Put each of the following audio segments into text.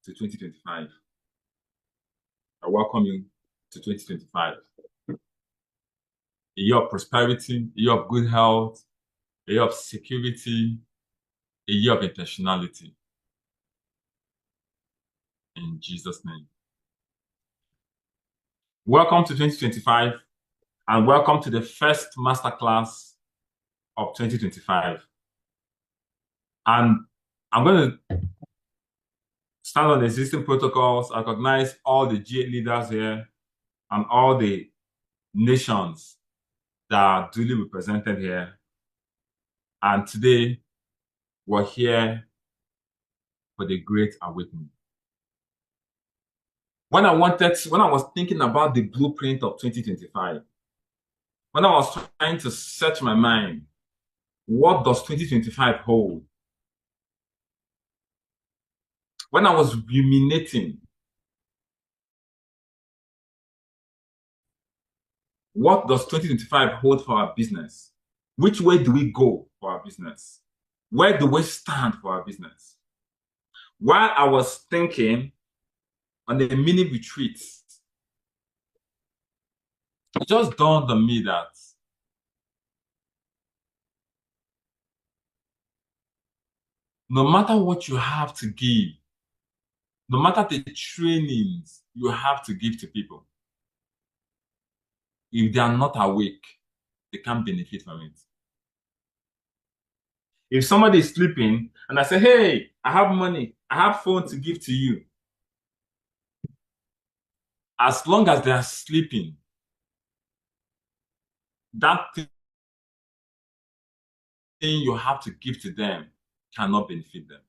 to 2025. I welcome you to 2025. A year of prosperity, a year of good health, a year of security, a year of intentionality. In Jesus' name. Welcome to 2025 and welcome to the first masterclass of 2025. And I'm going to stand on the existing protocols, recognize all the G8 leaders here and all the nations that are duly represented here. And today, we're here for the Great Awakening. When I was thinking about the blueprint of 2025, when I was trying to search my mind, what does 2025 hold? When I was ruminating, what does 2025 hold for our business? Which way do we go for our business? Where do we stand for our business? While I was thinking on the mini retreat, it just dawned on me that no matter what you have to give, no matter the trainings you have to give to people, if they are not awake, they can't benefit from it. If somebody is sleeping and I say, hey, I have money, I have phone to give to you, as long as they are sleeping, that thing you have to give to them cannot benefit them.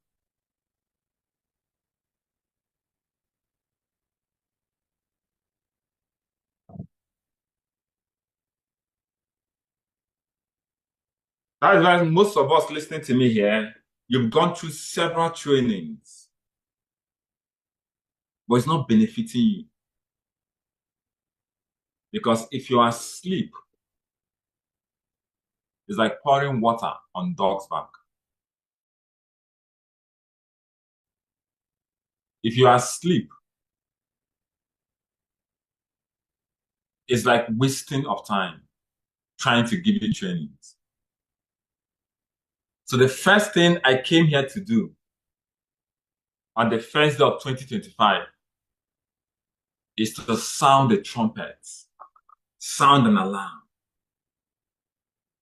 That is why most of us listening to me here, you've gone through several trainings, but it's not benefiting you. Because if you are asleep, it's like pouring water on dog's back. If you are asleep, it's like wasting of time trying to give you trainings. So the first thing I came here to do on the first day of 2025 is to sound the trumpets, sound an alarm,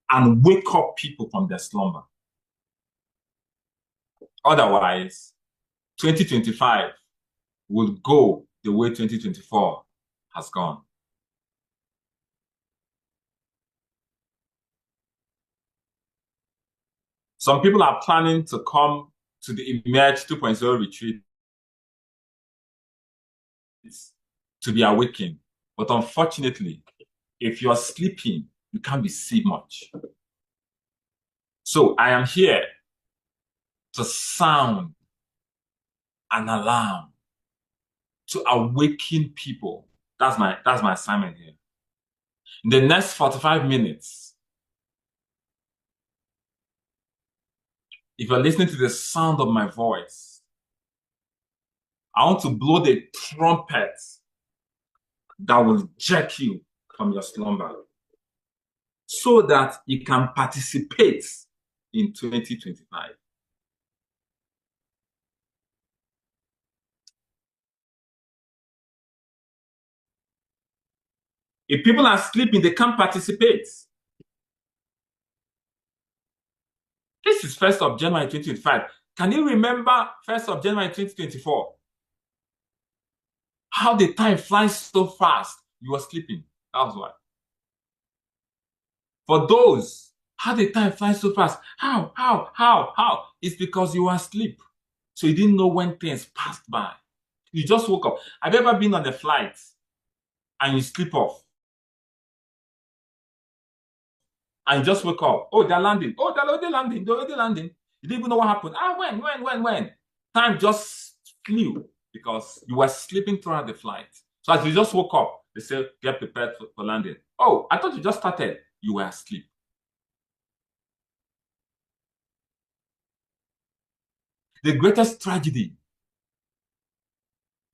and wake up people from their slumber. Otherwise, 2025 will go the way 2024 has gone. Some people are planning to come to the Emerge 2.0 retreat to be awakened. But unfortunately, if you're sleeping, you can't receive much. So I am here to sound an alarm, to awaken people. That's my assignment here. In the next 45 minutes, if you're listening to the sound of my voice, I want to blow the trumpet that will jerk you from your slumber so that you can participate in 2025. If people are sleeping, they can't participate. This is 1st of January 2025. Can you remember 1st of January 2024? How the time flies so fast. You were sleeping. That was why. For those, how the time flies so fast. How? It's because you were asleep. So you didn't know when things passed by. You just woke up. Have you ever been on a flight and you sleep off? And you just wake up. Oh, they're landing. Oh, they're already landing. They're already landing. You didn't even know what happened. When? Time just flew because you were sleeping throughout the flight. So as you just woke up, they say, get prepared for landing. Oh, I thought you just started. You were asleep. The greatest tragedy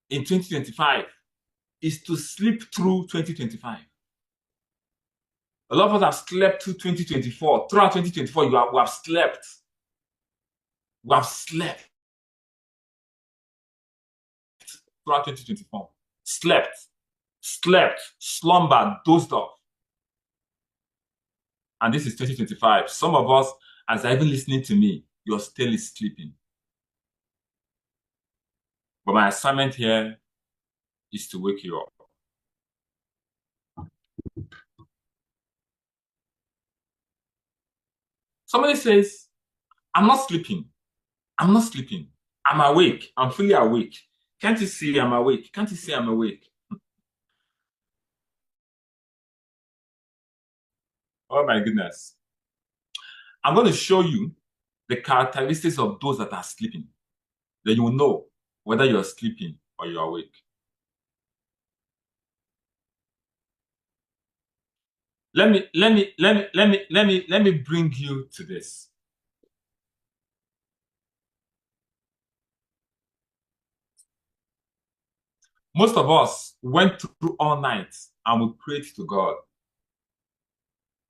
in 2025 is to sleep through 2025. A lot of us have slept through 2024. Throughout 2024, we have slept. We have slept throughout 2024. Slept, slumbered, dozed off. And this is 2025. Some of us, as you're even listening to me, you're still sleeping. But my assignment here is to wake you up. Somebody says, I'm not sleeping. I'm not sleeping. I'm awake. I'm fully awake. Can't you see I'm awake? Can't you see I'm awake? Oh my goodness. I'm going to show you the characteristics of those that are sleeping. Then you will know whether you're sleeping or you're awake. Let me bring you to this. Most of us went through all night and we prayed to God.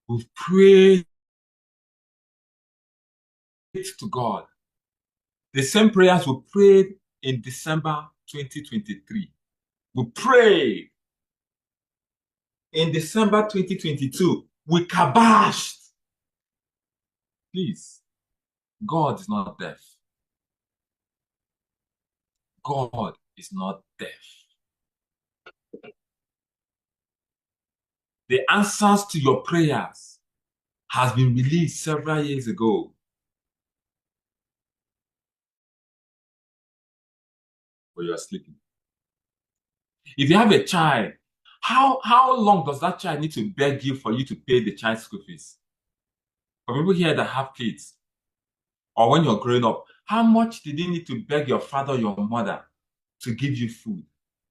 We've prayed to God. The same prayers we prayed in December 2023. We prayed in December 2022. We kabashed. Please, God is not deaf. God is not deaf. The answers to your prayers has been released several years ago. But you are sleeping. If you have a child, how long does that child need to beg you for you to pay the child's school fees? For people here that have kids, or when you're growing up, how much did you need to beg your father or your mother to give you food?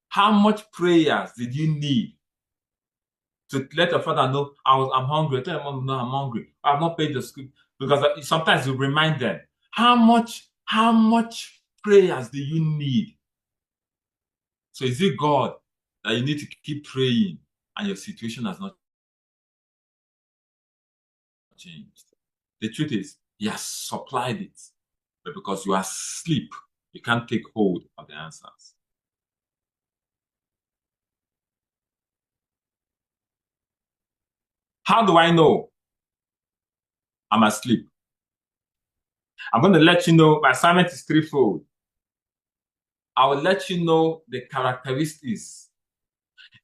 How much prayers did you need to let your father know I'm hungry? Tell your mom, no, I'm hungry. I've not paid the school. Because sometimes you remind them. How much prayers do you need? So is it God that you need to keep praying and your situation has not changed? The truth is, He has supplied it. But because you are asleep, you can't take hold of the answers. How do I know I'm asleep? I'm going to let you know. My assignment is threefold. I will let you know the characteristics.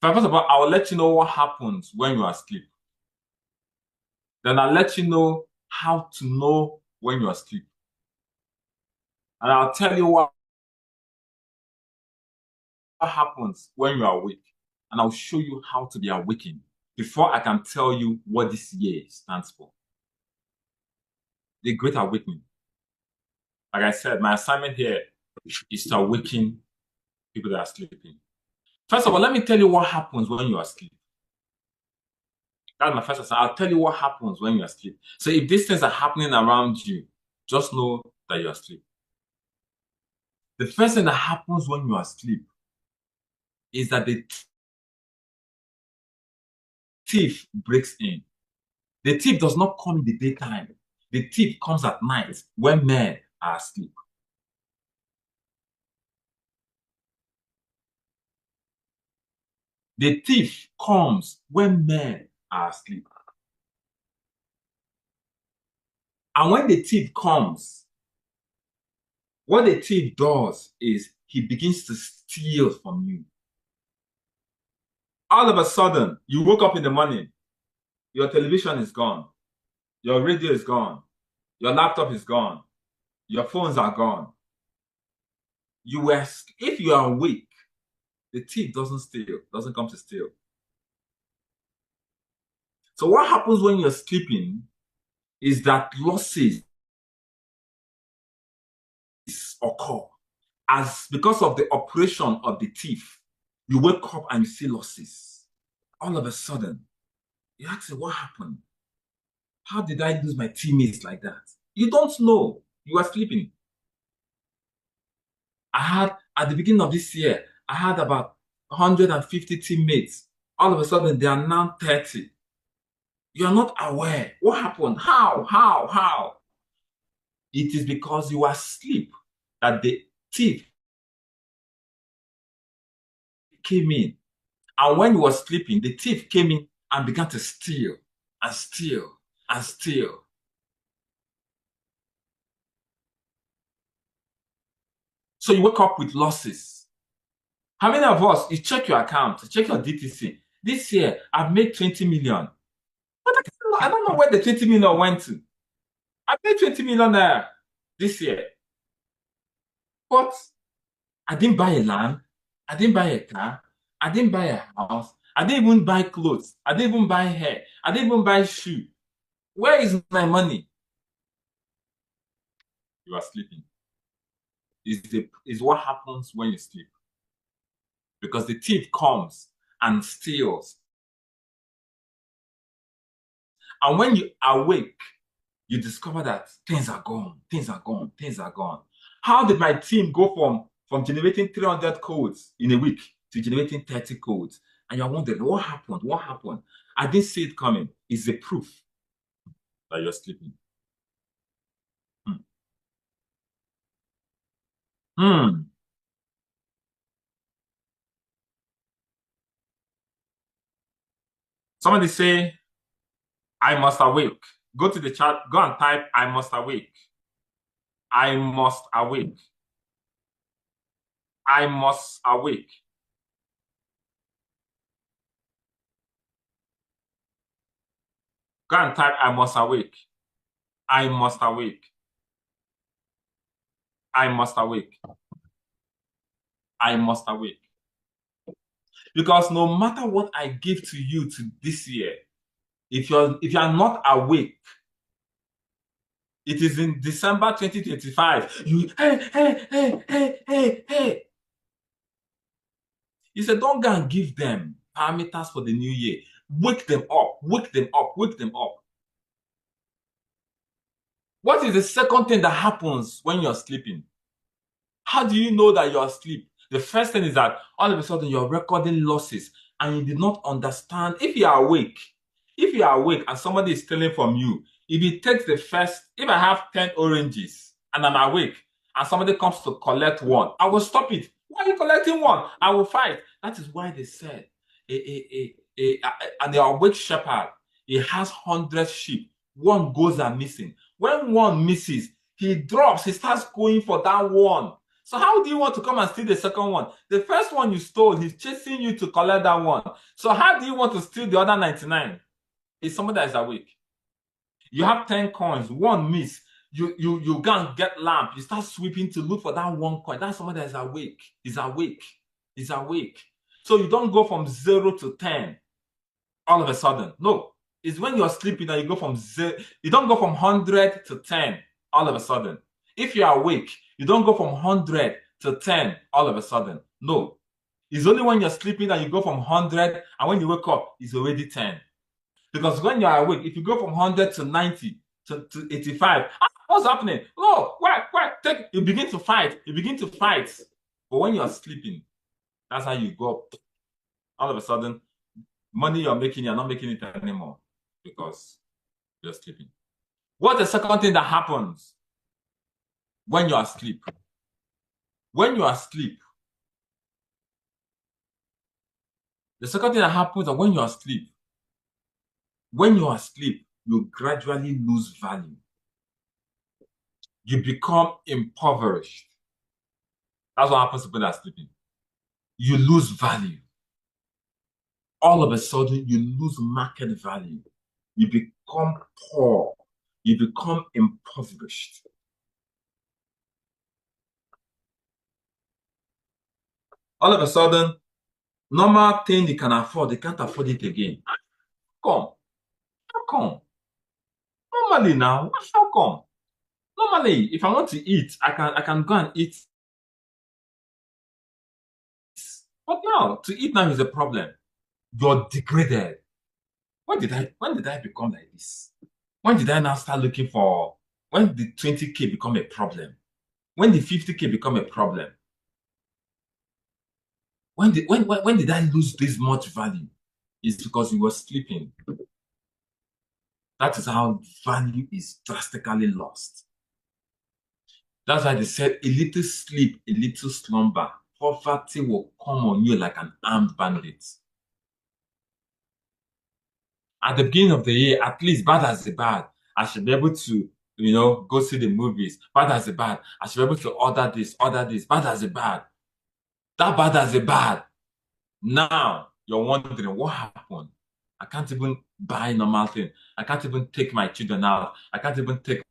First of all, I will let you know what happens when you are asleep. Then I'll let you know how to know when you are asleep. And I'll tell you what happens when you are awake. And I'll show you how to be awakened before I can tell you what this year stands for. The Great Awakening. Like I said, my assignment here is to awaken people that are sleeping. First of all, let me tell you what happens when you are asleep. That's my first assignment. I'll tell you what happens when you are asleep. So if these things are happening around you, just know that you're asleep. The first thing that happens when you are asleep is that the thief breaks in. The thief does not come in the daytime. The thief comes at night when men are asleep. The thief comes when men are asleep. And when the thief comes, what the thief does is he begins to steal from you. All of a sudden, you woke up in the morning, your television is gone, your radio is gone, your laptop is gone, your phones are gone. If you are awake, the thief doesn't come to steal. So what happens when you're sleeping is that losses occur. As because of the operation of the thief, you wake up and you see losses. All of a sudden, you ask, what happened? How did I lose my teammates like that? You don't know. You are sleeping. At the beginning of this year, I had about 150 teammates. All of a sudden, they are now 30. You are not aware. What happened? How? How? It is because you are asleep that the thief came in. And when you were sleeping, the thief came in and began to steal and steal and steal. So you wake up with losses. How many of us, you check your account, check your DTC. This year, I've made 20 million. But I don't know where the 20 million went to. I made 20 million this year. But I didn't buy a land. I didn't buy a car. I didn't buy a house. I didn't even buy clothes. I didn't even buy hair. I didn't even buy shoe. Where is my money? You are sleeping. Is what happens when you sleep. Because the thief comes and steals. And when you awake, you discover that things are gone, things are gone, things are gone. How did my team go from generating 300 codes in a week to generating 30 codes? And you're wondering, what happened? What happened? I didn't see it coming. It's a proof that you're sleeping. Hmm. Hmm. Somebody say, I must awake. Go to the chat, go and type, I must awake. I must awake. I must awake. Go and type, I must awake. I must awake. I must awake. I must awake. Because no matter what I give to you to this year, if you're not awake, it is in December 2025. You hey. You said don't go and give them parameters for the new year. Wake them up, wake them up, wake them up. What is the second thing that happens when you're sleeping? How do you know that you're asleep? The first thing is that all of a sudden you're recording losses and you did not understand. If you are awake and somebody is stealing from you, if it takes if I have 10 oranges and I'm awake and somebody comes to collect one, I will stop it. Why are you collecting one? I will fight. That is why they said an awake shepherd, he has 100 sheep. One goes and missing. When one misses, he drops, he starts going for that one. So how do you want to come and steal the second one? The first one you stole, he's chasing you to collect that one. So how do you want to steal the other 99? It's somebody that is awake. You have 10 coins, one miss. You go and get lamp. You start sweeping to look for that one coin. That's somebody that is awake. He's awake. He's awake. So you don't go from 0 to 10 all of a sudden. No. It's when you're sleeping that you go from 0. You don't go from 100 to 10 all of a sudden. If you're awake, you don't go from 100 to 10 all of a sudden. No. It's only when you're sleeping that you go from 100, and when you wake up, it's already 10. Because when you're awake, if you go from 100 to 90 to 85, what's happening? Oh, why? You begin to fight. You begin to fight. But when you're sleeping, that's how you go up. All of a sudden, money you're making, you're not making it anymore because you're sleeping. What's the second thing that happens when you're asleep? When you're asleep, the second thing that happens is when you're asleep, you gradually lose value. You become impoverished. That's what happens to people that are sleeping. You lose value. All of a sudden, you lose market value. You become poor. You become impoverished. All of a sudden, normal thing you can afford, they can't afford it again. How come? How come? Normally now, how come? Normally, if I want to eat, I can go and eat. But now, to eat now is a problem. You're degraded. When did I become like this? When did I now start looking for when did 20K become a problem? When did 50K become a problem? When did I lose this much value? It's because you were sleeping. That is how value is drastically lost. That's why they said a little sleep, a little slumber, poverty will come on you like an armed bandit. At the beginning of the year, at least bad as the bad, I should be able to, go see the movies. Bad as the bad, I should be able to order this, bad as the bad. That bad as the bad. Now you're wondering what happened. I can't even buy normal thing. I can't even take my children out. I can't even take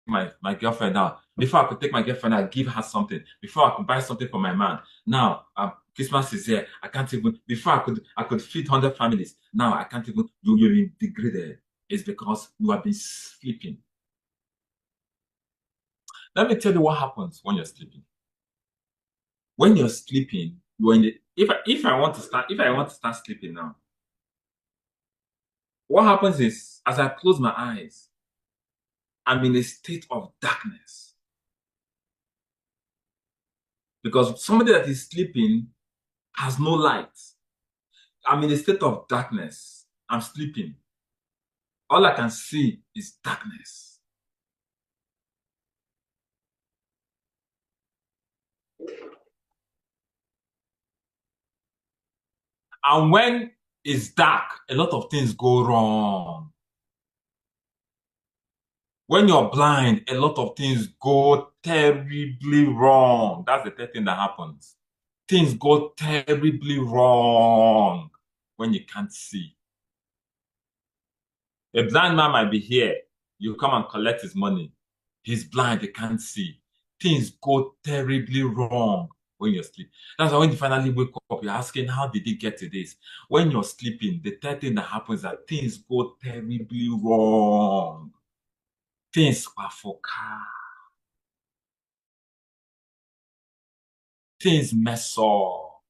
my girlfriend out. Before I could take my girlfriend out, give her something. Before I could buy something for my man. Now, Christmas is here. I can't even. Before I could feed 100 families. Now I can't even. You're being degraded. It's because you have been sleeping. Let me tell you what happens when you're sleeping. When you're sleeping, you're in the. If I want to start sleeping now, what happens is as I close my eyes, I'm in a state of darkness. Because somebody that is sleeping has no light. I'm in a state of darkness. I'm sleeping. All I can see is darkness. And when it's dark, a lot of things go wrong. When you're blind, a lot of things go terribly wrong. That's the third thing that happens. Things go terribly wrong when you can't see. A blind man might be here. You come and collect his money. He's blind, he can't see. Things go terribly wrong when you're sleeping. That's why when you finally wake up, you're asking, how did he get to this? When you're sleeping, the third thing that happens is that things go terribly wrong. Things are for car. Things mess up.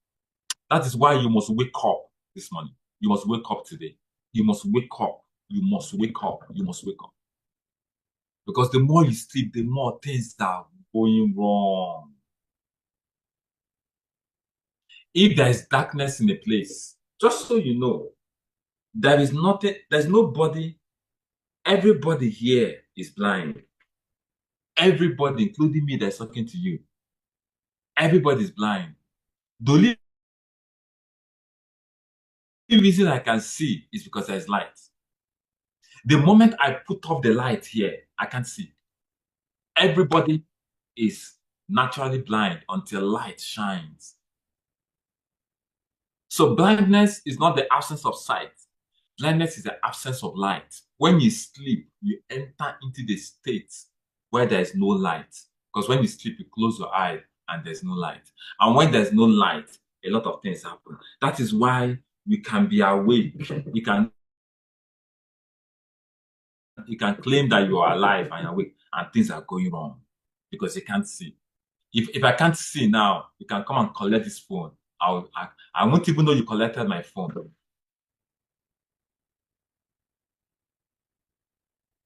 That is why you must wake up this morning. You must wake up today. You must wake up. You must wake up. You must wake up. Because the more you sleep, the more things are going wrong. If there is darkness in a place, just so you know, there is nothing, there's nobody, everybody here is blind. Everybody, including me that's talking to you, everybody is blind. The only reason I can see is because there's light. The moment I put off the light here, I can't see. Everybody is naturally blind until light shines. So blindness is not the absence of sight. Blindness is the absence of light. When you sleep, you enter into the state where there is no light. Because when you sleep, you close your eye and there's no light. And when there's no light, a lot of things happen. That is why you can be awake. You can claim that you are alive and awake and things are going wrong because you can't see. If I can't see now, you can come and collect this phone. I won't even know you collected my phone.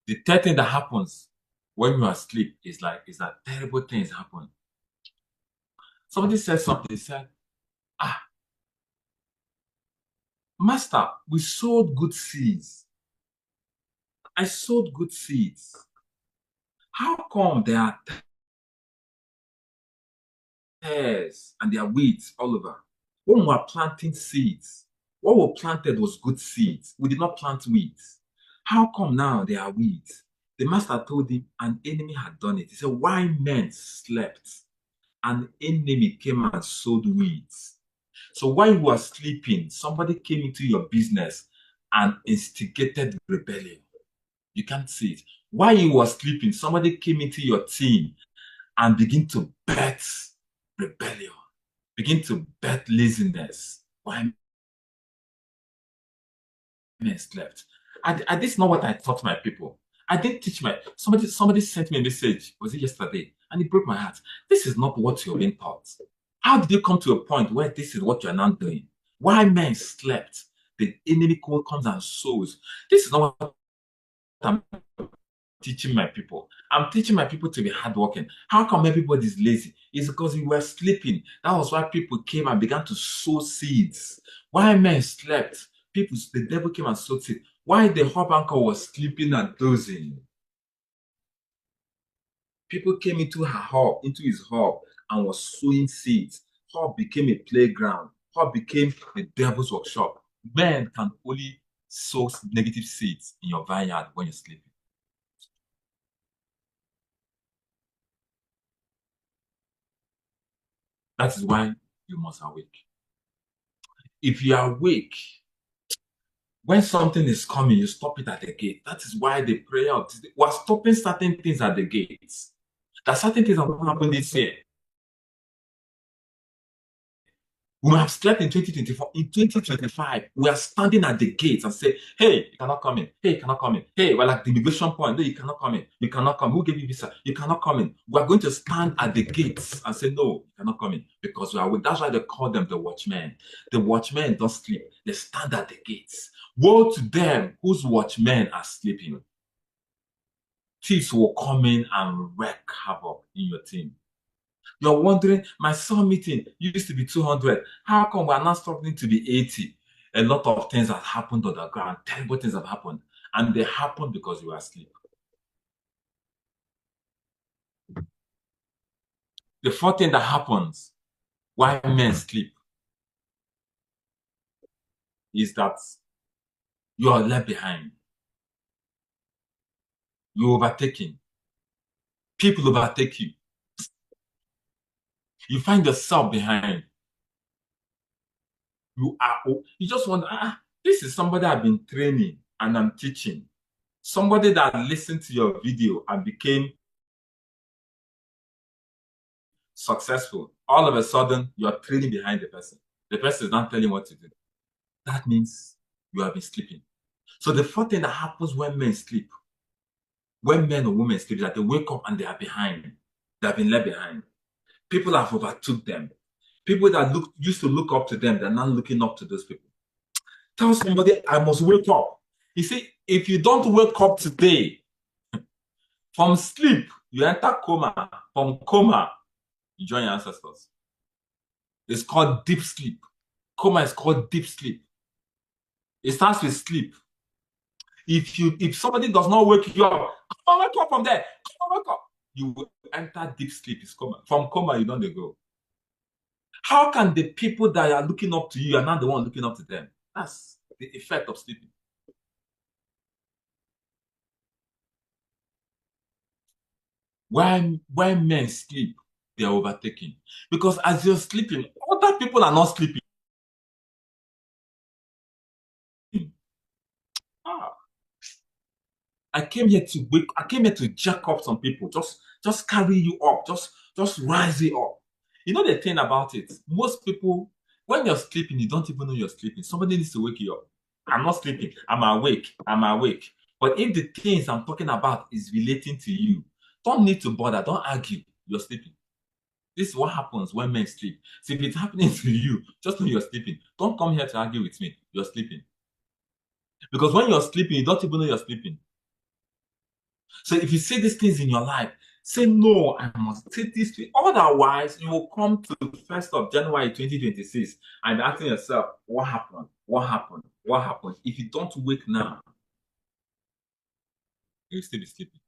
The third thing that happens when you are asleep is that terrible things happen. Somebody said something, they said, ah, master, we sowed good seeds. I sowed good seeds. How come there are tares and there are weeds all over? When we are planting seeds, what we planted was good seeds. We did not plant weeds. How come now there are weeds? The master told him an enemy had done it. He said, why men slept? An enemy came and sowed weeds. So while you were sleeping, somebody came into your business and instigated rebellion. You can't see it. While you were sleeping, somebody came into your team and begin to bet rebellion, begin to bet laziness. Why men slept? And this is not what I taught my people. I didn't teach my somebody sent me a message, was it yesterday? And it broke my heart. This is not what you're being taught. How did you come to a point where this is what you're now doing? Why men slept? The enemy comes and sows. This is not what I'm teaching my people. I'm teaching my people to be hardworking. How come everybody is lazy? It's because we were sleeping. That was why people came and began to sow seeds. Why men slept? The devil came and sowed seeds. Why the hub anchor was sleeping and dozing? People came into her hub, into his hub, and was sowing seeds. Hub became a playground. Hub became the devil's workshop. Men can only sow negative seeds in your vineyard when you're sleeping. That is why you must awake. If you are awake, when something is coming, you stop it at the gate. That is why the prayer of today, we're stopping certain things at the gates. There are certain things that will happen this year. We have slept in 2024. In 2025, we are standing at the gates and say, hey, you cannot come in. Hey, you cannot come in. Hey, we're like the immigration point. No, you cannot come in. You cannot come. Who gave you visa? You cannot come in. We are going to stand at the gates and say, no, you cannot come in. Because we are awake. That's why they call them the watchmen. The watchmen don't sleep. They stand at the gates. Woe to them whose watchmen are sleeping. Thieves will come in and wreak havoc in your team. You're wondering, my Sun meeting used to be 200. How come we're now struggling to be 80? A lot of things have happened on the ground. Terrible things have happened. And they happened because you were asleep. The fourth thing that happens why men sleep is that you are left behind. You're overtaken. People overtake you. You find yourself behind. You just wonder, this is somebody I've been training and I'm teaching. Somebody that listened to your video and became successful. All of a sudden, you're trailing behind the person. The person is not telling you what to do. That means you have been sleeping. So the fourth thing that happens when men sleep, when men or women sleep, is that they wake up and they are behind. They have been left behind. People have overtook them. People that used to look up to them, they're not looking up to those people. Tell somebody, I must wake up. You see, if you don't wake up today, from sleep, you enter coma. From coma, you join your ancestors. It's called deep sleep. Coma is called deep sleep. It starts with sleep. If somebody does not wake you up, come on, wake up from there. Come on, wake up. You will enter deep sleep. It's coma. From coma, you don't go. How can the people that are looking up to you are not the one looking up to them? That's the effect of sleeping. When men sleep, they are overtaken. Because as you're sleeping, other people are not sleeping. Ah, I came here to wake. I came here to jack up some people. Just carry you up. Just rise you up. You know the thing about it. Most people, when you're sleeping, you don't even know you're sleeping. Somebody needs to wake you up. I'm not sleeping. I'm awake. I'm awake. But if the things I'm talking about is relating to you, don't need to bother. Don't argue. You're sleeping. This is what happens when men sleep. So if it's happening to you, just know you're sleeping. Don't come here to argue with me. You're sleeping. Because when you're sleeping, you don't even know you're sleeping. So if you see these things in your life, say, no, I must take this thing. Otherwise, you will come to the 1st of January 2026 and asking yourself, what happened? What happened? What happened? If you don't wake now, you'll still be sleeping.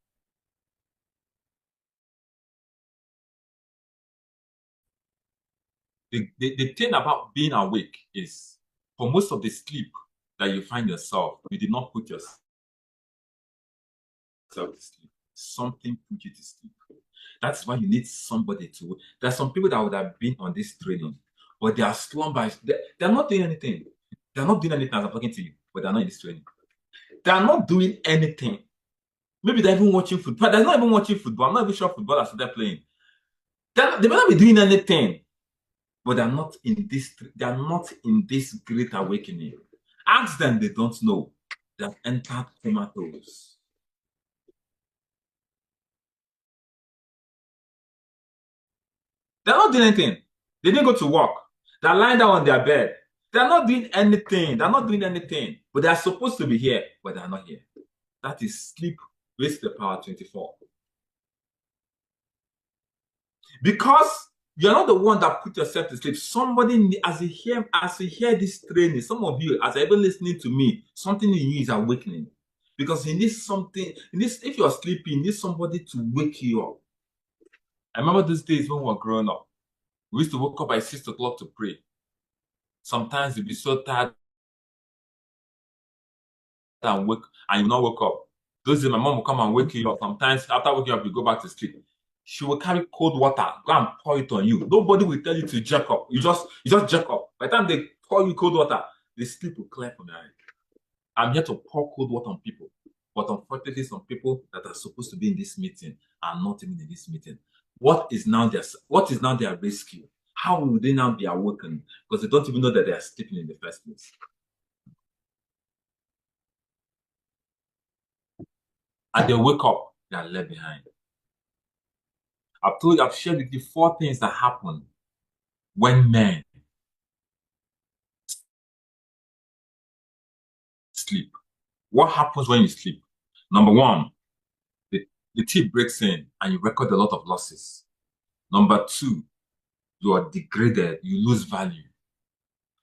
The thing about being awake is for most of the sleep that you find yourself, you did not put yourself to sleep. Something put you to sleep. That's why you need somebody to. There's some people that would have been on this training, but they are slumbers. They're not doing anything. They're not doing anything as I'm talking to you, but they're not in this training. They are not doing anything. Maybe they're even watching football. They're not even watching football. I'm not even sure footballers are playing. They may not be doing anything, but they're not in this. They are not in this great awakening. Ask them; they don't know. They have entered comatose. They're not doing anything. They didn't go to work. They're lying down on their bed. They're not doing anything. They're not doing anything. But they're supposed to be here, but they're not here. That is sleep raised to the power 24. Because you're not the one that put yourself to sleep. Somebody, as you hear this training, some of you, as you're even listening to me, something in you is awakening. Because you need something, if you're sleeping, you need somebody to wake you up. I remember those days when we were growing up. We used to wake up by 6 o'clock to pray. Sometimes you'd be so tired and you will not wake up. Those days my mom will come and wake you up. Sometimes after waking up, you go back to sleep. She will carry cold water, go and pour it on you. Nobody will tell you to jerk up. You just jerk up. By the time they pour you cold water, the sleep will clear from your eye. I'm here to pour cold water on people. But unfortunately, some people that are supposed to be in this meeting are not even in this meeting. What is now their rescue? How will they now be awakened? Because they don't even know that they are sleeping in the first place. And they wake up, they are left behind. I've shared with you 4 things that happen when men sleep. What happens when you sleep? Number 1, the teeth breaks in and you record a lot of losses. Number 2, you are degraded, you lose value.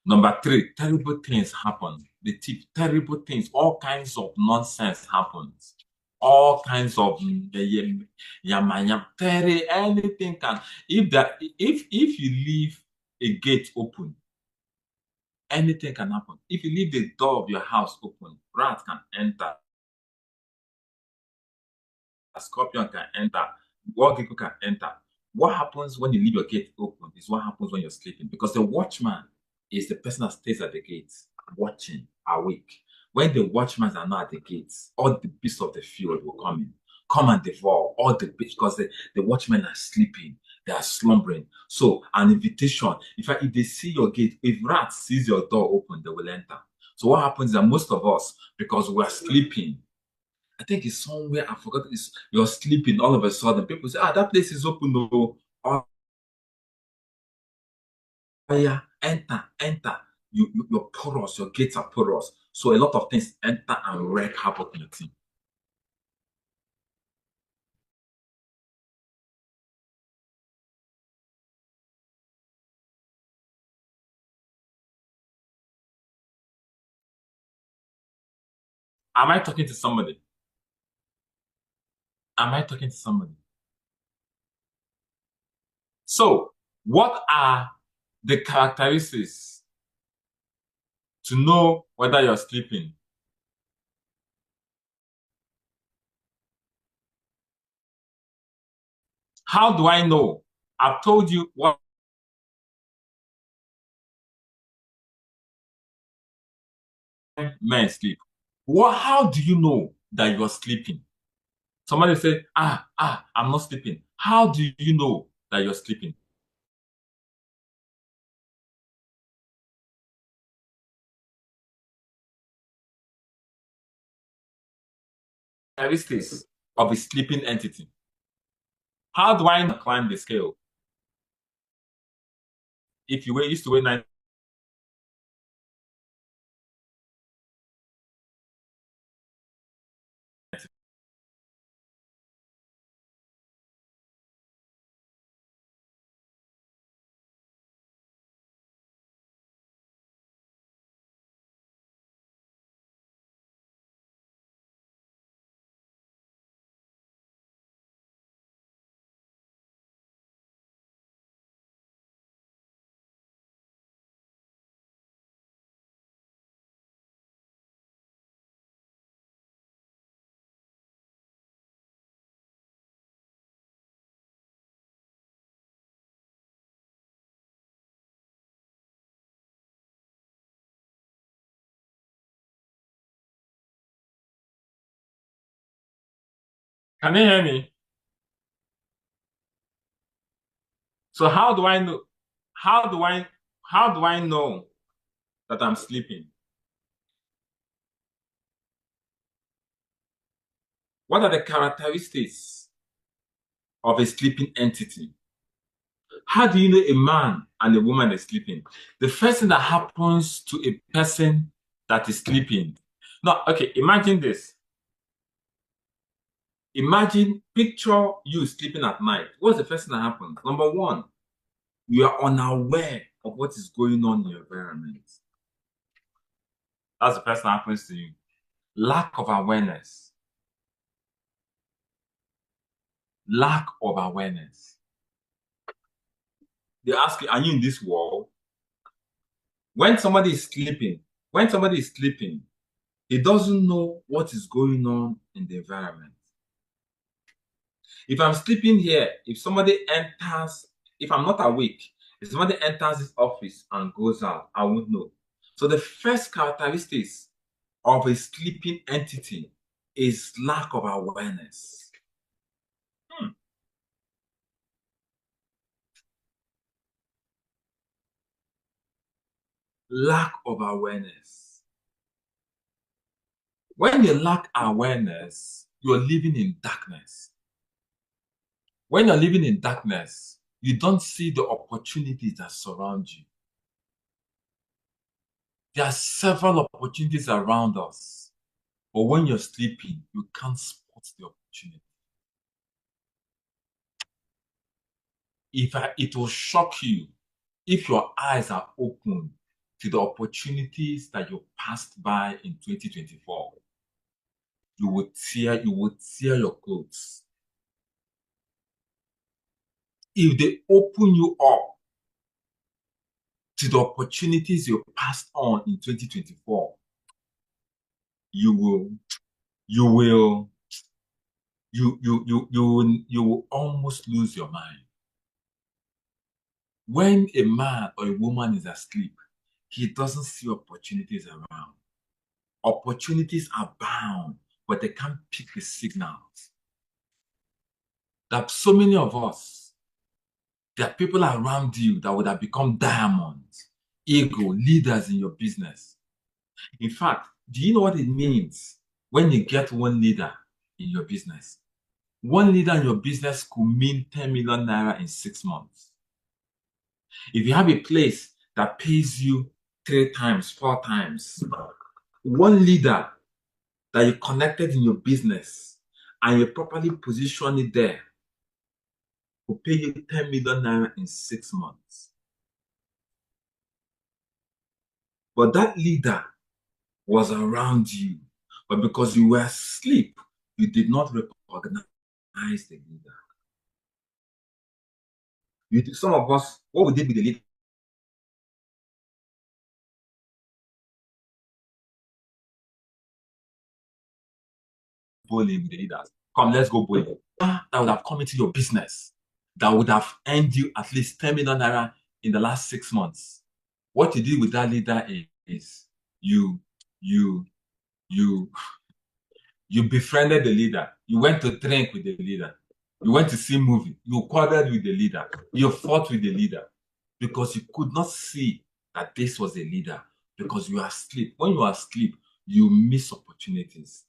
Number 3, terrible things happen. The thief, terrible things, all kinds of nonsense happens. All kinds of anything can. If you leave a gate open, anything can happen. If you leave the door of your house open, rats can enter, a scorpion can enter, wild people can enter. What happens when you leave your gate open is what happens when you're sleeping. Because the watchman is the person that stays at the gates, watching, awake. When the watchmen are not at the gates, all the beasts of the field will come and devour all the beasts because the watchmen are sleeping, they are slumbering. So, an invitation, if they see your gate, if rats sees your door open, they will enter. So, what happens is that most of us, because we're sleeping, I think it's somewhere, I forgot, you're sleeping, all of a sudden, people say, that place is open, no. Oh yeah, enter. You're porous, your gates are porous. So a lot of things enter and wreak havoc in your team. Am I talking to somebody? Am I talking to somebody? So, what are the characteristics to know whether you're sleeping? How do I know? I've told you what men sleep. How do you know that you're sleeping? Somebody say, I'm not sleeping. How do you know that you're sleeping? Characteristics of a sleeping entity. How do I climb the scale? If you used to weigh 90, can you hear me? So how do I know? How do I how do I know that I'm sleeping? What are the characteristics of a sleeping entity? How do you know a man and a woman is sleeping? The first thing that happens to a person that is sleeping. No, okay, imagine this. Imagine, picture you sleeping at night. What's the first thing that happens? Number one, you are unaware of what is going on in your environment. That's the first thing that happens to you. Lack of awareness. Lack of awareness. They ask you, are you in this world? When somebody is sleeping, he doesn't know what is going on in the environment. If I'm sleeping here, if I'm not awake, if somebody enters this office and goes out, I won't know. So the first characteristics of a sleeping entity is lack of awareness. Lack of awareness. When you lack awareness, you're living in darkness. When you're living in darkness, you don't see the opportunities that surround you. There are several opportunities around us, but when you're sleeping, you can't spot the opportunity. It will shock you if your eyes are open to the opportunities that you passed by in 2024. You would tear your clothes. If they open you up to the opportunities you passed on in 2024, you will you will you will almost lose your mind. When a man or a woman is asleep, he doesn't see opportunities around. Opportunities are bound, but they can't pick the signals. There are so many of us. There are people around you that would have become diamonds, ego, leaders in your business. In fact, do you know what it means when you get one leader in your business? One leader in your business could mean 10 million naira in 6 months. If you have a place that pays you 3 times, 4 times, one leader that you connected in your business and you properly position it there will pay you 10 million naira in 6 months. But that leader was around you, but because you were asleep, you did not recognize the leader. Some of us, what we did with the leader, bowling with the leaders. Come, let's go bowling. That would have come into your business. That would have earned you at least 10 million naira in the last 6 months. What you did with that leader is you you you you befriended the leader. You went to drink with the leader. You went to see movie. You quarreled with the leader. You fought with the leader because you could not see that this was a leader because you are asleep. When you are asleep, you miss opportunities.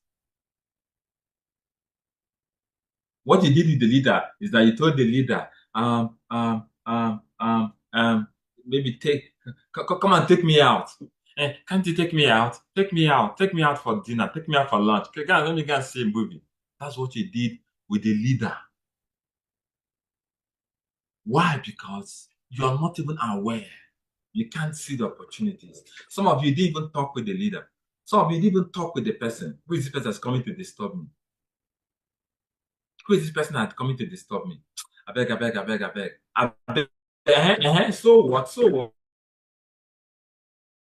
What you did with the leader is that you told the leader, maybe come and take me out. Can't you take me out? Take me out. Take me out for dinner. Take me out for lunch. Okay, let me go and see a movie. That's what you did with the leader. Why? Because you are not even aware. You can't see the opportunities. Some of you didn't even talk with the leader. Some of you didn't even talk with the person. Who is this person that's coming to disturb me? Who is this person that's coming to disturb me? I beg, I beg, I beg, I beg. I beg. So what? So what?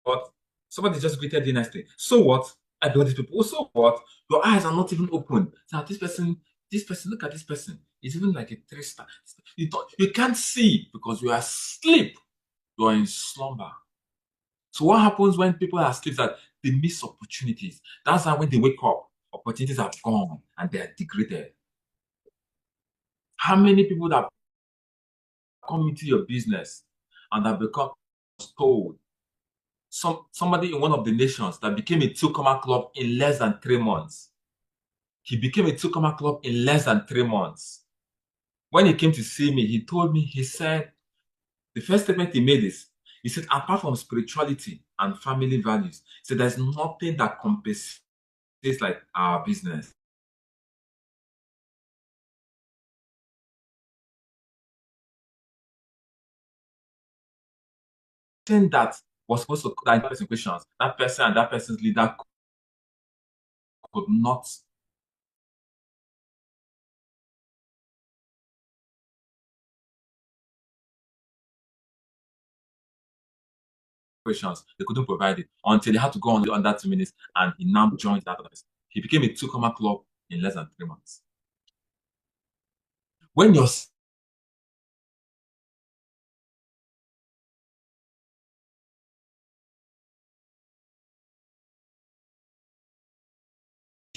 What? Somebody just greeted you nicely. So what? I beg these people. So what? Your eyes are not even open. Now this person, look at this person. It's even like a 3 star. You can't see because you are asleep. You are in slumber. So what happens when people are asleep? That they miss opportunities. That's why when they wake up, opportunities are gone and they are degraded. How many people that come into your business and have become told? Somebody in one of the nations that became a two-comma club in less than 3 months. He became a two-comma club in less than 3 months. When he came to see me, he told me, he said, the first statement he made is, he said, apart from spirituality and family values, he said, there's nothing that compensates like our business. person that was supposed to that person questions, that person and that person's leader could not questions. They couldn't provide it until they had to go on under 2 minutes, and he now joined that other person. He became a two-comma club in less than 3 months. When your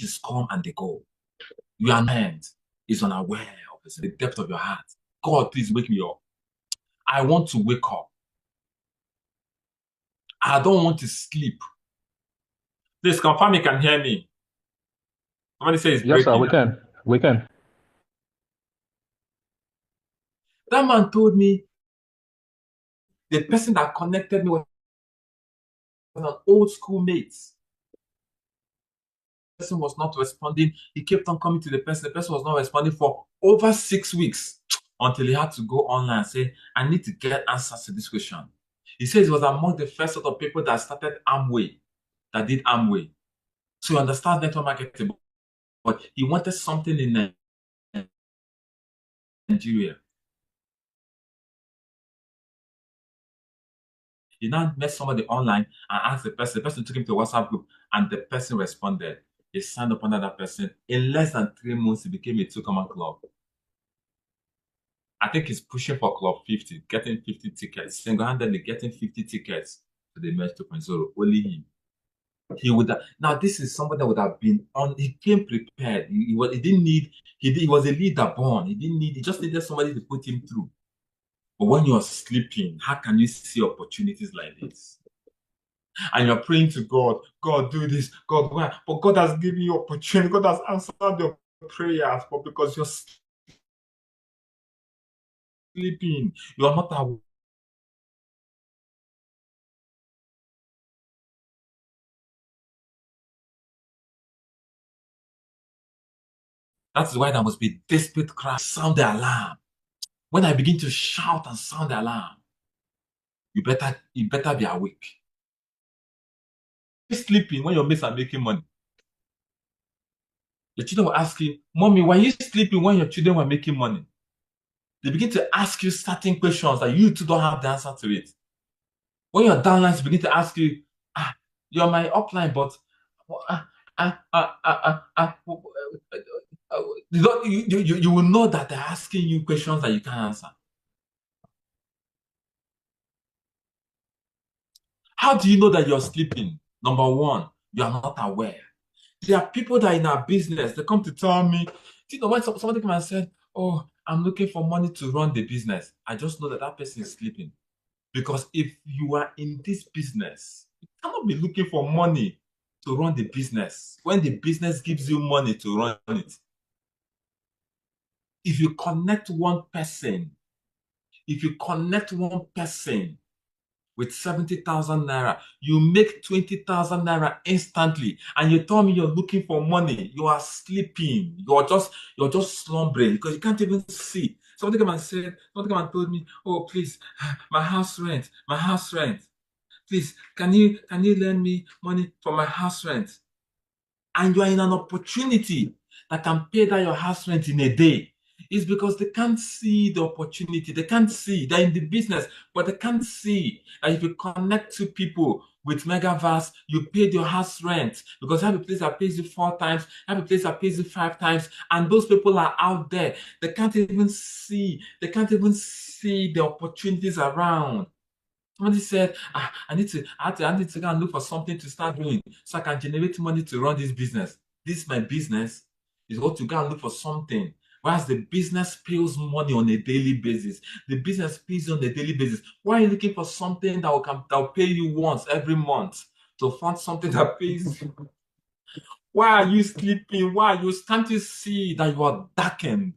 is come and they go, your mind is unaware of the depth of your heart. God, please wake me up. I want to wake up. I don't want to sleep. Please confirm you can hear me. Somebody say it's Yes, sir, breaking. we can. We can. That man told me the person that connected me was an old schoolmate. The person was not responding. He kept on coming to the person. The person was not responding for over 6 weeks until he had to go online and say, I need to get answers to this question. He says he was among the first sort of people that started Amway, that did Amway. So he understands network marketing, but he wanted something in Nigeria. He now met somebody online and asked the person. The person took him to a WhatsApp group, and the person responded. He signed up under that person. In less than 3 months, he became a two-common club. I think he's pushing for Club 50, getting 50 tickets, single-handedly getting 50 tickets to the Merge 2.0. Only him. He would have, now this is somebody that would have been on. He came prepared. He didn't need. He was a leader born. He didn't need. He just needed somebody to put him through. But when you're sleeping, how can you see opportunities like this? And you're praying to God, God, do this, God, why? But God has given you opportunity, God has answered your prayers, but because you're sleeping, you're not aware. That is why there must be desperate cry, sound the alarm. When I begin to shout and sound the alarm, you better be awake. You're sleeping when your mates are making money. Your children will ask you, Mommy, why are you sleeping when your children were making money? They begin to ask you certain questions that you too don't have the answer to it. When your downlines begin to ask you, you're my upline, but you will know that they're asking you questions that you can't answer. How do you know that you're sleeping? Number one, you are not aware. There are people that are in our business, they come to tell me, when somebody come and said, oh, I'm looking for money to run the business, I just know that that person is sleeping. Because if you are in this business, you cannot be looking for money to run the business when the business gives you money to run it. If you connect one person, if you connect one person with 70,000 naira, you make 20,000 naira instantly, and you tell me you're looking for money, you are sleeping, you're just slumbering because you can't even see. Somebody came and told me, oh please, my house rent. Please, can you lend me money for my house rent? And you are in an opportunity that can pay that your house rent in a day. It's because they can't see the opportunity. They can't see. They're in the business, but they can't see that if you connect to people with Megaverse, you paid your house rent because you have a place that pays you 4 times, you have a place that pays you 5 times, and those people are out there. They can't even see. They can't even see the opportunities around. Somebody said, I need to go and look for something to start doing so I can generate money to run this business. This my business is what you go and look for something. Whereas the business pays money on a daily basis. The business pays on a daily basis. Why are you looking for something that will pay you once every month to find something that pays you? Why are you sleeping? Can't you see that you are darkened?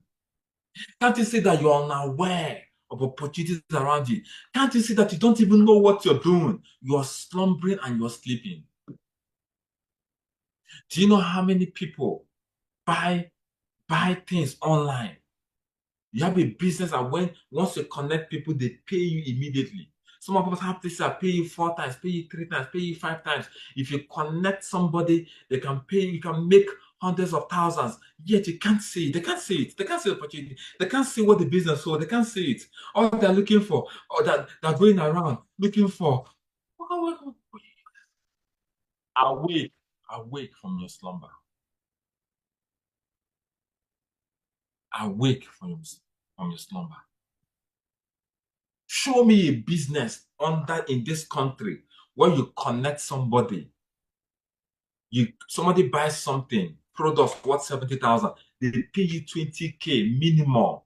Can't you see that you are unaware of opportunities around you? Can't you see that you don't even know what you're doing? You are slumbering and you're sleeping. Do you know how many people buy things online? You have a business, and once you connect people, they pay you immediately. Some of us have places that pay you 4 times, pay you 3 times, pay you 5 times. If you connect somebody, they can pay you can make hundreds of thousands. Yet you can't see it. They can't see it. They can't see the opportunity. They can't see what the business for. They can't see it. All they're looking for, or that they're going around looking for. Awake, awake from your slumber. Awake from your slumber. Show me a business under in this country where you connect somebody. Somebody buys something, product worth 70,000, they pay you 20K minimum.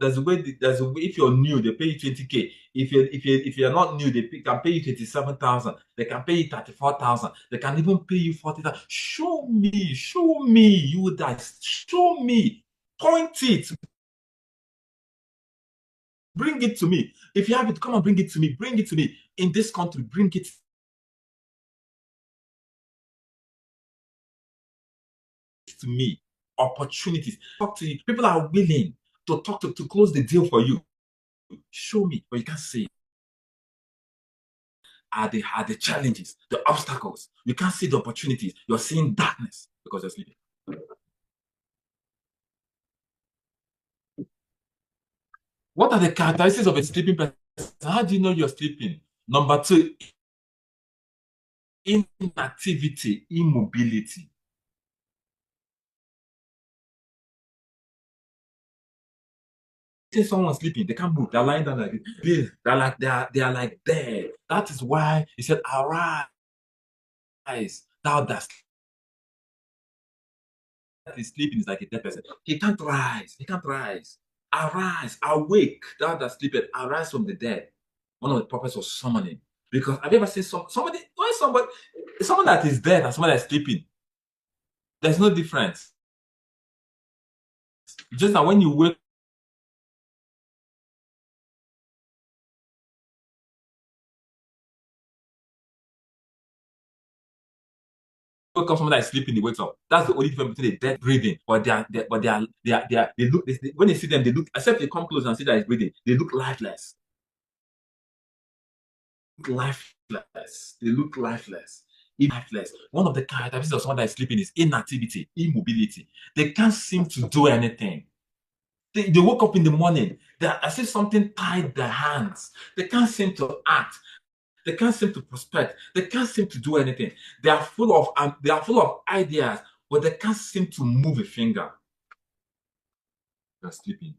There's a way if you're new, they pay you 20K. If you're not new, can pay you 27,000, they can pay you 34,000, they can even pay you 40,000. Show me, you guys, show me, point it, bring it to me. If you have it, come and bring it to me. Bring it to me. In this country, bring it to me. Opportunities. Talk to you. People are willing to talk to close the deal for you. Show me, but you can't see it. Are the challenges, the obstacles. You can't see the opportunities. You're seeing darkness because you're sleeping. What are the characteristics of a sleeping person? How do you know you're sleeping? Number two, inactivity, immobility. See someone sleeping, they can't move, they're lying down like this. They are like dead. That is why he said, arise, thou that is sleeping is like a dead person. He can't rise, he can't rise. Arise, awake, thou that sleepeth, arise from the dead. One of the prophets was summoning. Because have you ever seen someone that is dead and someone that is sleeping? There's no difference. Just that when you wake up, someone that is sleeping, he wakes up. That's the only difference between a dead breathing, but they look, when they see them, they look, except they come close and see that it's breathing, they look lifeless. Lifeless. They look lifeless. Lifeless. One of the characteristics of someone that is sleeping is inactivity, immobility. They can't seem to do anything. They woke up in the morning, as if something tied their hands. They can't seem to act. They can't seem to prospect. They can't seem to do anything. They are full of ideas, but they can't seem to move a finger. You're sleeping.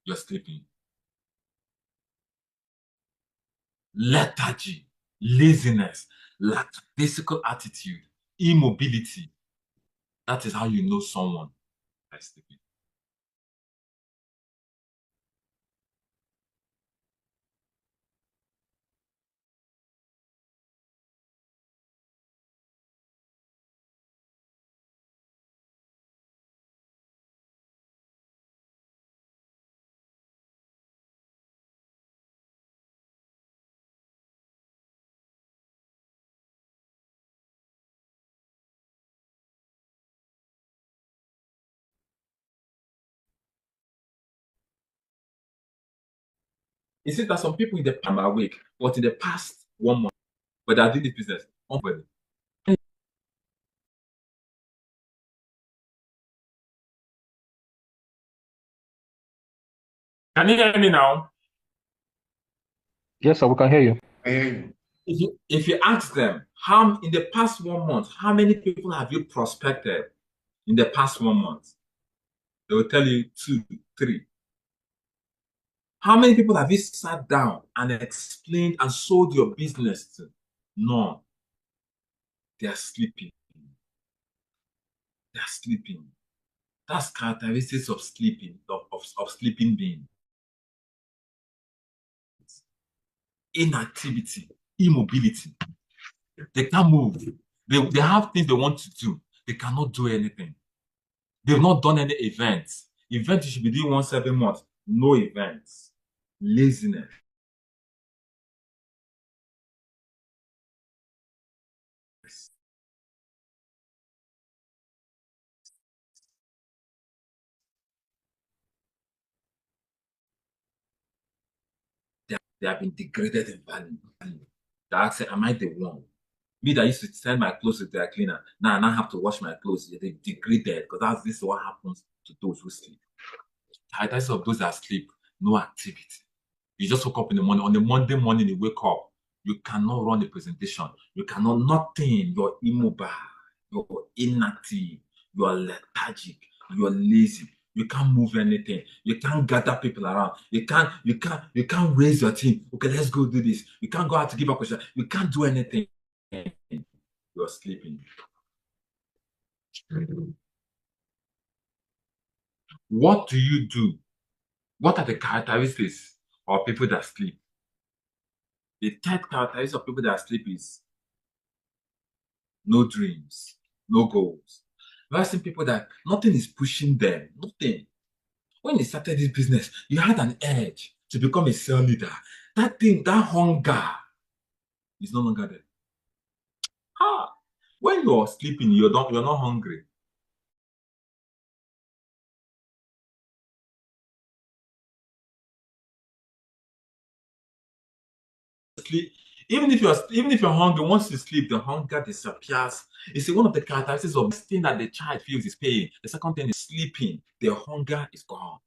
You're sleeping. Lethargy, laziness, lackadaisical attitude, immobility. That is how you know someone is sleeping. It seems that some people in the past are awake, but in the past 1 month, but they are doing this business. Nobody. Can you hear me now? Yes, sir, we can hear you. If you ask them how in the past 1 month, how many people have you prospected in the past 1 month? They will tell you two, three. How many people have you sat down and explained and sold your business to? None. They are sleeping. They are sleeping. That's characteristics of sleeping, of sleeping beings. Inactivity, immobility. They can't move. They have things they want to do. They cannot do anything. They've not done any events. Events you should be doing once every month. No events. Laziness. They have been degraded in value. They ask, am I the one? Me that used to send my clothes to their cleaner, now I now have to wash my clothes. They degraded because this is what happens to those who sleep. Characteristics of those that sleep, no activity. You just woke up in the morning. On the Monday morning, you wake up. You cannot run a presentation. You cannot nothing. You're immobile. You're inactive. You're lethargic. You're lazy. You can't move anything. You can't gather people around. You can't raise your team. Okay, let's go do this. You can't go out to give a question. You can't do anything. You're sleeping. What do you do? What are the characteristics of people that sleep? The third characteristic of people that sleep is no dreams, no goals. I've seen people that nothing is pushing them, nothing. When you started this business, you had an edge to become a sales leader. That thing, that hunger is no longer there. Ah, when you're sleeping, you're not hungry. Sleep, even if you're hungry, once you sleep, the hunger disappears. You see, one of the characteristics of this thing that the child feels is pain. The second thing is sleeping. The hunger is gone.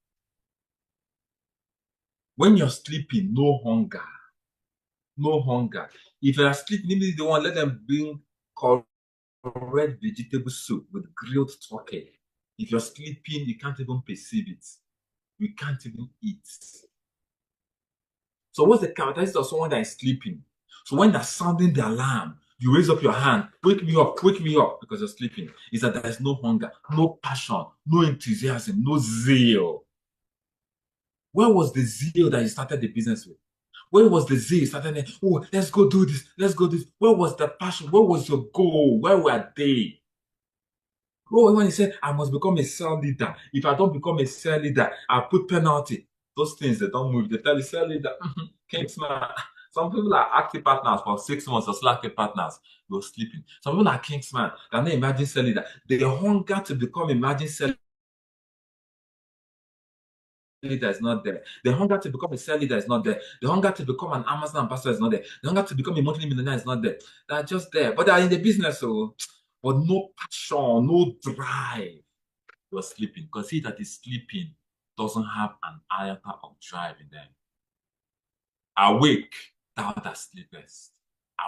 When you're sleeping, no hunger. No hunger. If you are sleeping, maybe they want let them bring correct vegetable soup with grilled turkey. If you're sleeping, you can't even perceive it. You can't even eat. So what's the characteristic of someone that is sleeping? So when they're sounding the alarm, you raise up your hand, wake me up, because you're sleeping. Is that there is no hunger, no passion, no enthusiasm, no zeal. Where was the zeal that you started the business with? Where was the zeal? Started, oh, let's go do this. Let's go do this. Where was the passion? Where was your goal? Where were they? Oh, when he said, I must become a cell leader. If I don't become a cell leader, I put penalty. Those things, they don't move. They tell the cell leader, Kingsman. Some people are active partners for 6 months or still active partners. You're sleeping. Some people are Kingsman. They're not emerging cell leader. The hunger to become emerging cell leader is not there. The hunger to become a cell leader is not there. The hunger to become an Amazon ambassador is not there. The hunger to become a monthly millionaire is not there. They're just there. But they're in the business, so but no passion, no drive. You're sleeping. Because he that is sleeping doesn't have an iota of drive in them. Awake, thou that sleepest.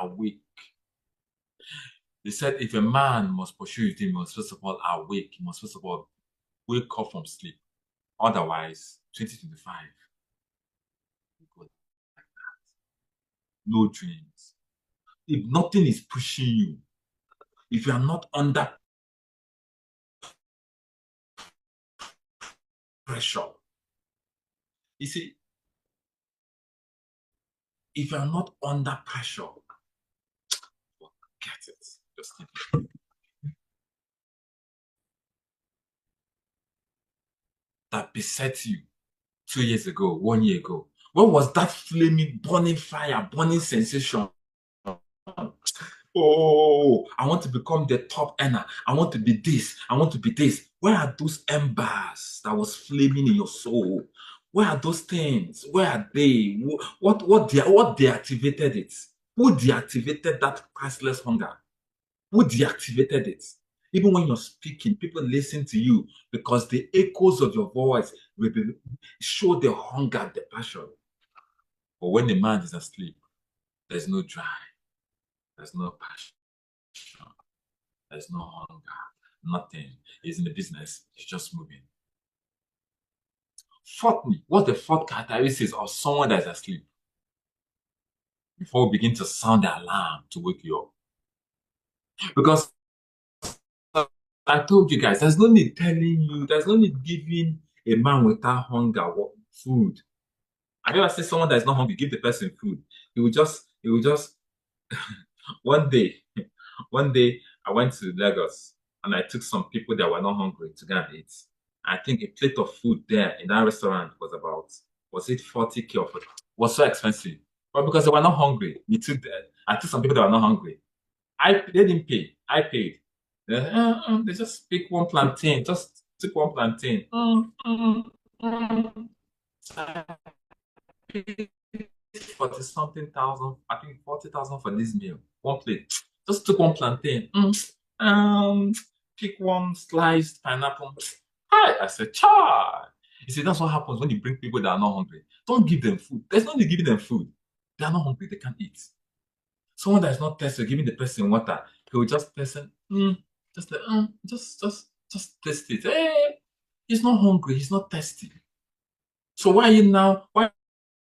Awake. They said if a man must pursue his dream, he must first of all awake. He must first of all wake up from sleep. Otherwise, 2025, no dreams. If nothing is pushing you, if you are not under pressure, you see, if you are not under pressure, get it. Just keep it. That beset you 2 years ago, 1 year ago. What was that flaming, burning fire, burning sensation? Oh, I want to become the top earner. I want to be this. I want to be this. Where are those embers that was flaming in your soul? Where are those things? Where are they? What deactivated it? Who deactivated that priceless hunger? Who deactivated it? Even when you're speaking, people listen to you because the echoes of your voice will show the hunger, the passion. But when the man is asleep, there's no drive, there's no passion, there's no hunger, nothing. He's in the business, he's just moving. Fourthly, what's the fourth characteristics of someone that's asleep? Before we begin to sound the alarm to wake you up. Because I told you guys, there's no need telling you, there's no need giving a man without hunger food. Have you ever seen someone that is not hungry, give the person food? He will just one day, one day I went to Lagos and I took some people that were not hungry to go and eat. I think a plate of food there in that restaurant was it 40K or 40? Was so expensive. But because they were not hungry, I took some people that were not hungry. They didn't pay. I paid. They just pick one plantain, just took one plantain. 40 something thousand, I think 40,000 for this meal. One plate. Just took one plantain. Um, pick one sliced pineapple. Hi, I said, child. You see, that's what happens when you bring people that are not hungry. Don't give them food. There's no need giving them food. They are not hungry. They can't eat. Someone that is not thirsty, giving the person water, he will just person, just like, just taste it. Hey, he's not hungry. He's not thirsty. So why are you now? Why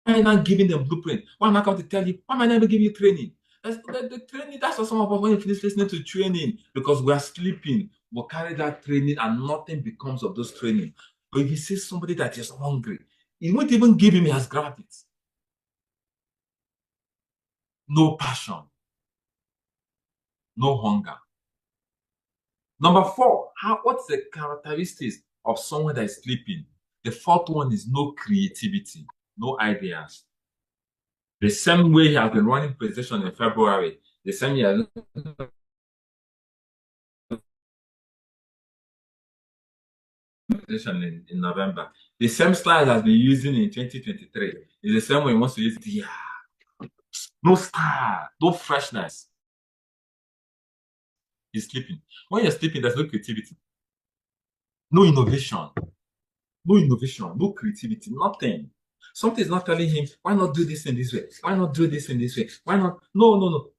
are you not giving them blueprint? Why am I coming to tell you? Why am I never giving you training? The training. That's what some of us when you finish listening to training because we are sleeping. We'll carry that training and nothing becomes of those training. But if you see somebody that is hungry, you won't even give him his grabbed it. No passion, no hunger. Number four, what's the characteristics of someone that is sleeping? The fourth one is no creativity, no ideas. The same way he has been running presentation in February, the same year presentation in November, the same slide has been using in 2023. It's the same way he wants to use it. Yeah. No style, no freshness. He's sleeping. When you're sleeping, there's no creativity, no innovation. No innovation, no creativity, nothing. Something is not telling him, why not do this in this way? Why not do this in this way? Why not? No, no, no.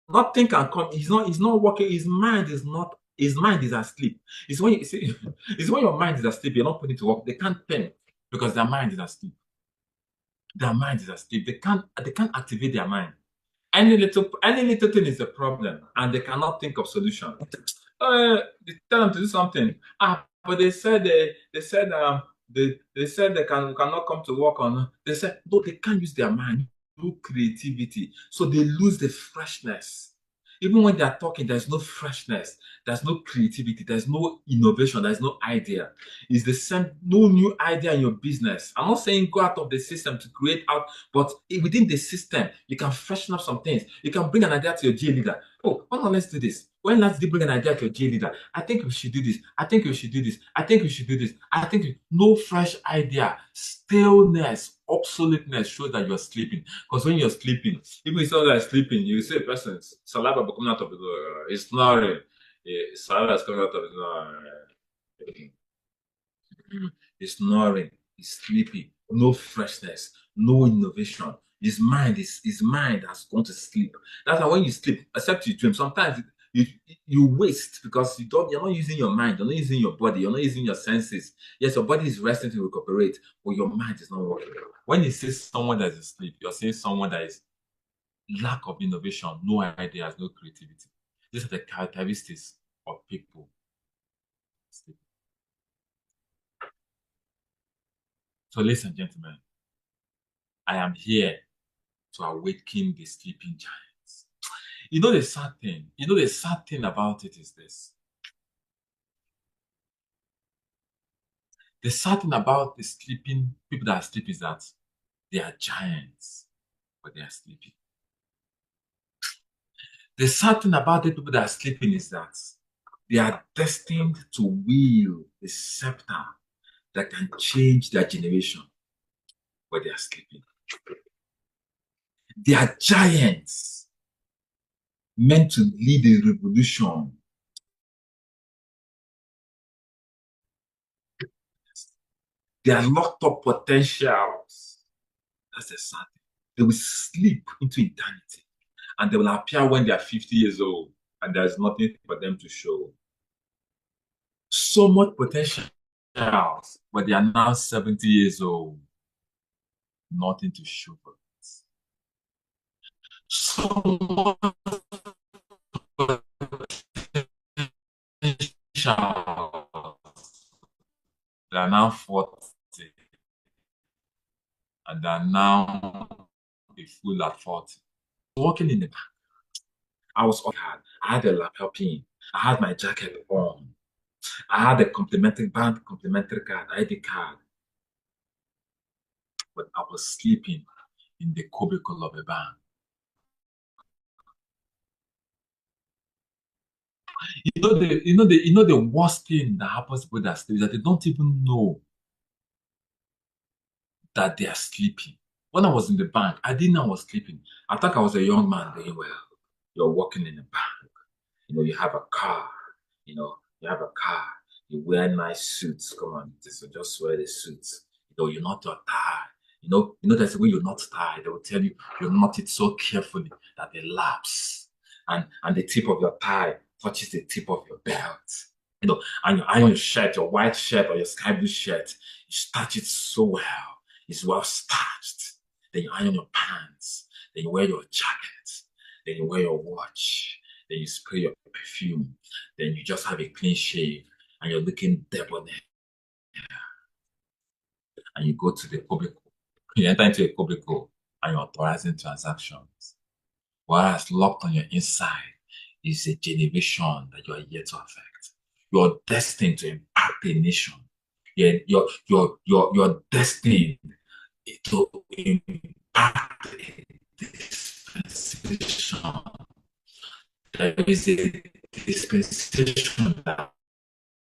Nothing can come. He's not working. His mind is asleep. It's when you see, it's when your mind is asleep, you're not putting it to work. They can't think because their mind is asleep. Their mind is asleep. They can't activate their mind. Any little thing is a problem, and they cannot think of solution. They tell them to do something. But they said they cannot come to work on. They said no, they can't use their mind, no creativity, so they lose the freshness. Even when they are talking, there's no freshness, there's no creativity, there's no innovation, there's no idea. It's the same, no new idea in your business. I'm not saying go out of the system to create out, but within the system, you can freshen up some things. You can bring an idea to your G leader. Oh, why not let's do this? When last did you bring an idea to your G leader? I think we should do this. I think we should do this. I think we should do this. I think no fresh idea, stillness, obsoleteness shows that you're sleeping. Because when you're sleeping, even if someone is sleeping, you see a person's saliva will come out of his he's snoring. Saliva is coming out of his nose. He's snoring, he's sleepy, no freshness, no innovation. His mind has gone to sleep. That's why when you sleep, except you dream, sometimes you you waste because you're not using your mind, you're not using your body, you're not using your senses. Yes, your body is resting to recuperate, but your mind is not working. When you see someone that is asleep, you're seeing someone that is lack of innovation, no ideas, no creativity. These are the characteristics of people. So, ladies and gentlemen, I am here to awaken the sleeping giants. The sad thing about it is this. The sad thing about the sleeping people that are sleeping is that they are giants, but they are sleeping. The sad thing about the people that are sleeping is that they are destined to wield the scepter that can change their generation, but they are sleeping. They are giants meant to lead a revolution. They are locked up potentials. That's the sad thing. They will sleep into eternity and they will appear when they are 50 years old and there's nothing for them to show. So much potential, but they are now 70 years old. Nothing to show for it. So much potential. They are now 40 and they are now a fool at 40. Working in the bank. I was hard. I had a lapel pin. I had my jacket on. I had a complimentary bank, complimentary card, ID card. But I was sleeping in the cubicle of a bank. The worst thing that happens to people that sleep is that they don't even know that they are sleeping. When I was in the bank, I didn't know I was sleeping. I thought I was a young man doing well. You're working in a bank. You have a car. You have a car. You wear nice suits. Come on, just wear the suits. You're not your tie. There's a way you're not tied. They will tell you knot it so carefully that it laps, and the tip of your tie touches the tip of your belt. And you iron your shirt, your white shirt or your sky blue shirt. You starch it so well. It's well starched. Then you iron your pants. Then you wear your jacket. Then you wear your watch. Then you spray your perfume. Then you just have a clean shave and you're looking debonair. And you go to the public, you enter into a public and you're authorizing transactions. Whereas locked on your inside is a generation that you are yet to affect. You're destined to impact a nation. You're destined to impact a dispensation. There is a dispensation that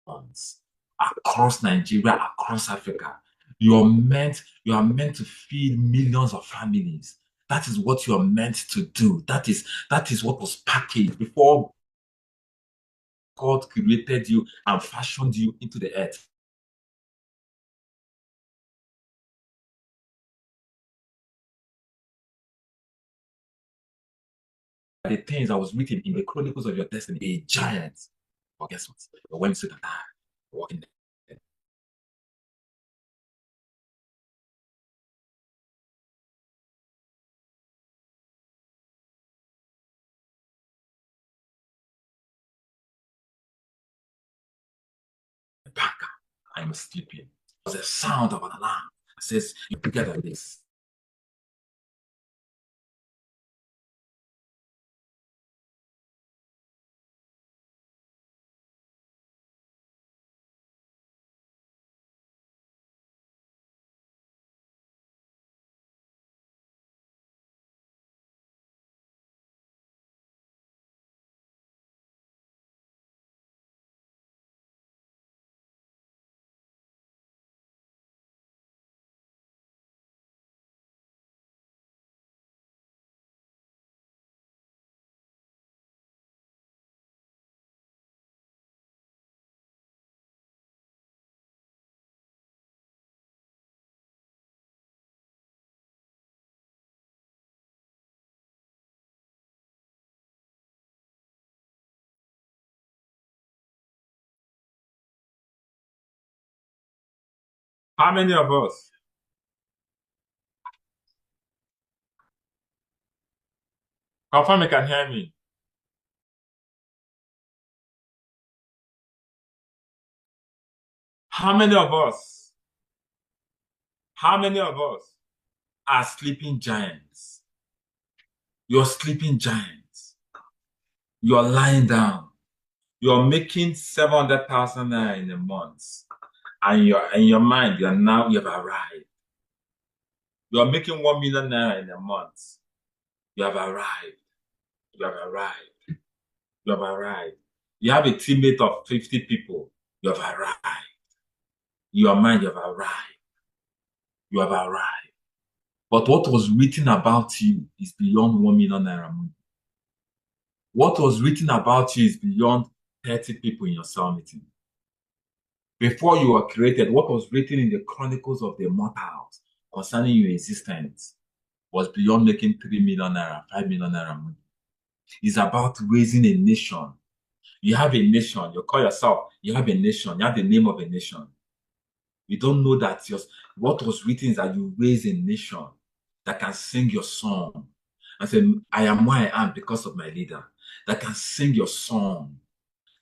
runs across Nigeria, across Africa. You are meant to feed millions of families. That is what you are meant to do. That is what was packaged before God created you and fashioned you into the earth. The things that was written in the chronicles of your destiny, a giant. But guess what? But when you sit and die, walking there. Back, I'm sleeping. There's a sound of an alarm. It says, you're bigger than this. How many of us? Confirm you can hear me. How many of us? How many of us are sleeping giants? You're sleeping giants. You're lying down. You're making 700,000 naira in a month. And you're in your mind, you've arrived. You're making 1 million naira in a month. You have arrived. You have arrived. You have arrived. You have a teammate of 50 people. You have arrived. Your mind, you have arrived. You have arrived. But what was written about you is beyond 1 million naira money. What was written about you is beyond 30 people in your cell meeting. Before you were created, what was written in the chronicles of the immortals concerning your existence was beyond making 3 million naira, 5 million naira money. It's about raising a nation. You have a nation, you call yourself, you have a nation, you have the name of a nation. You don't know that what was written is that you raise a nation that can sing your song and say, I am who I am because of my leader, that can sing your song,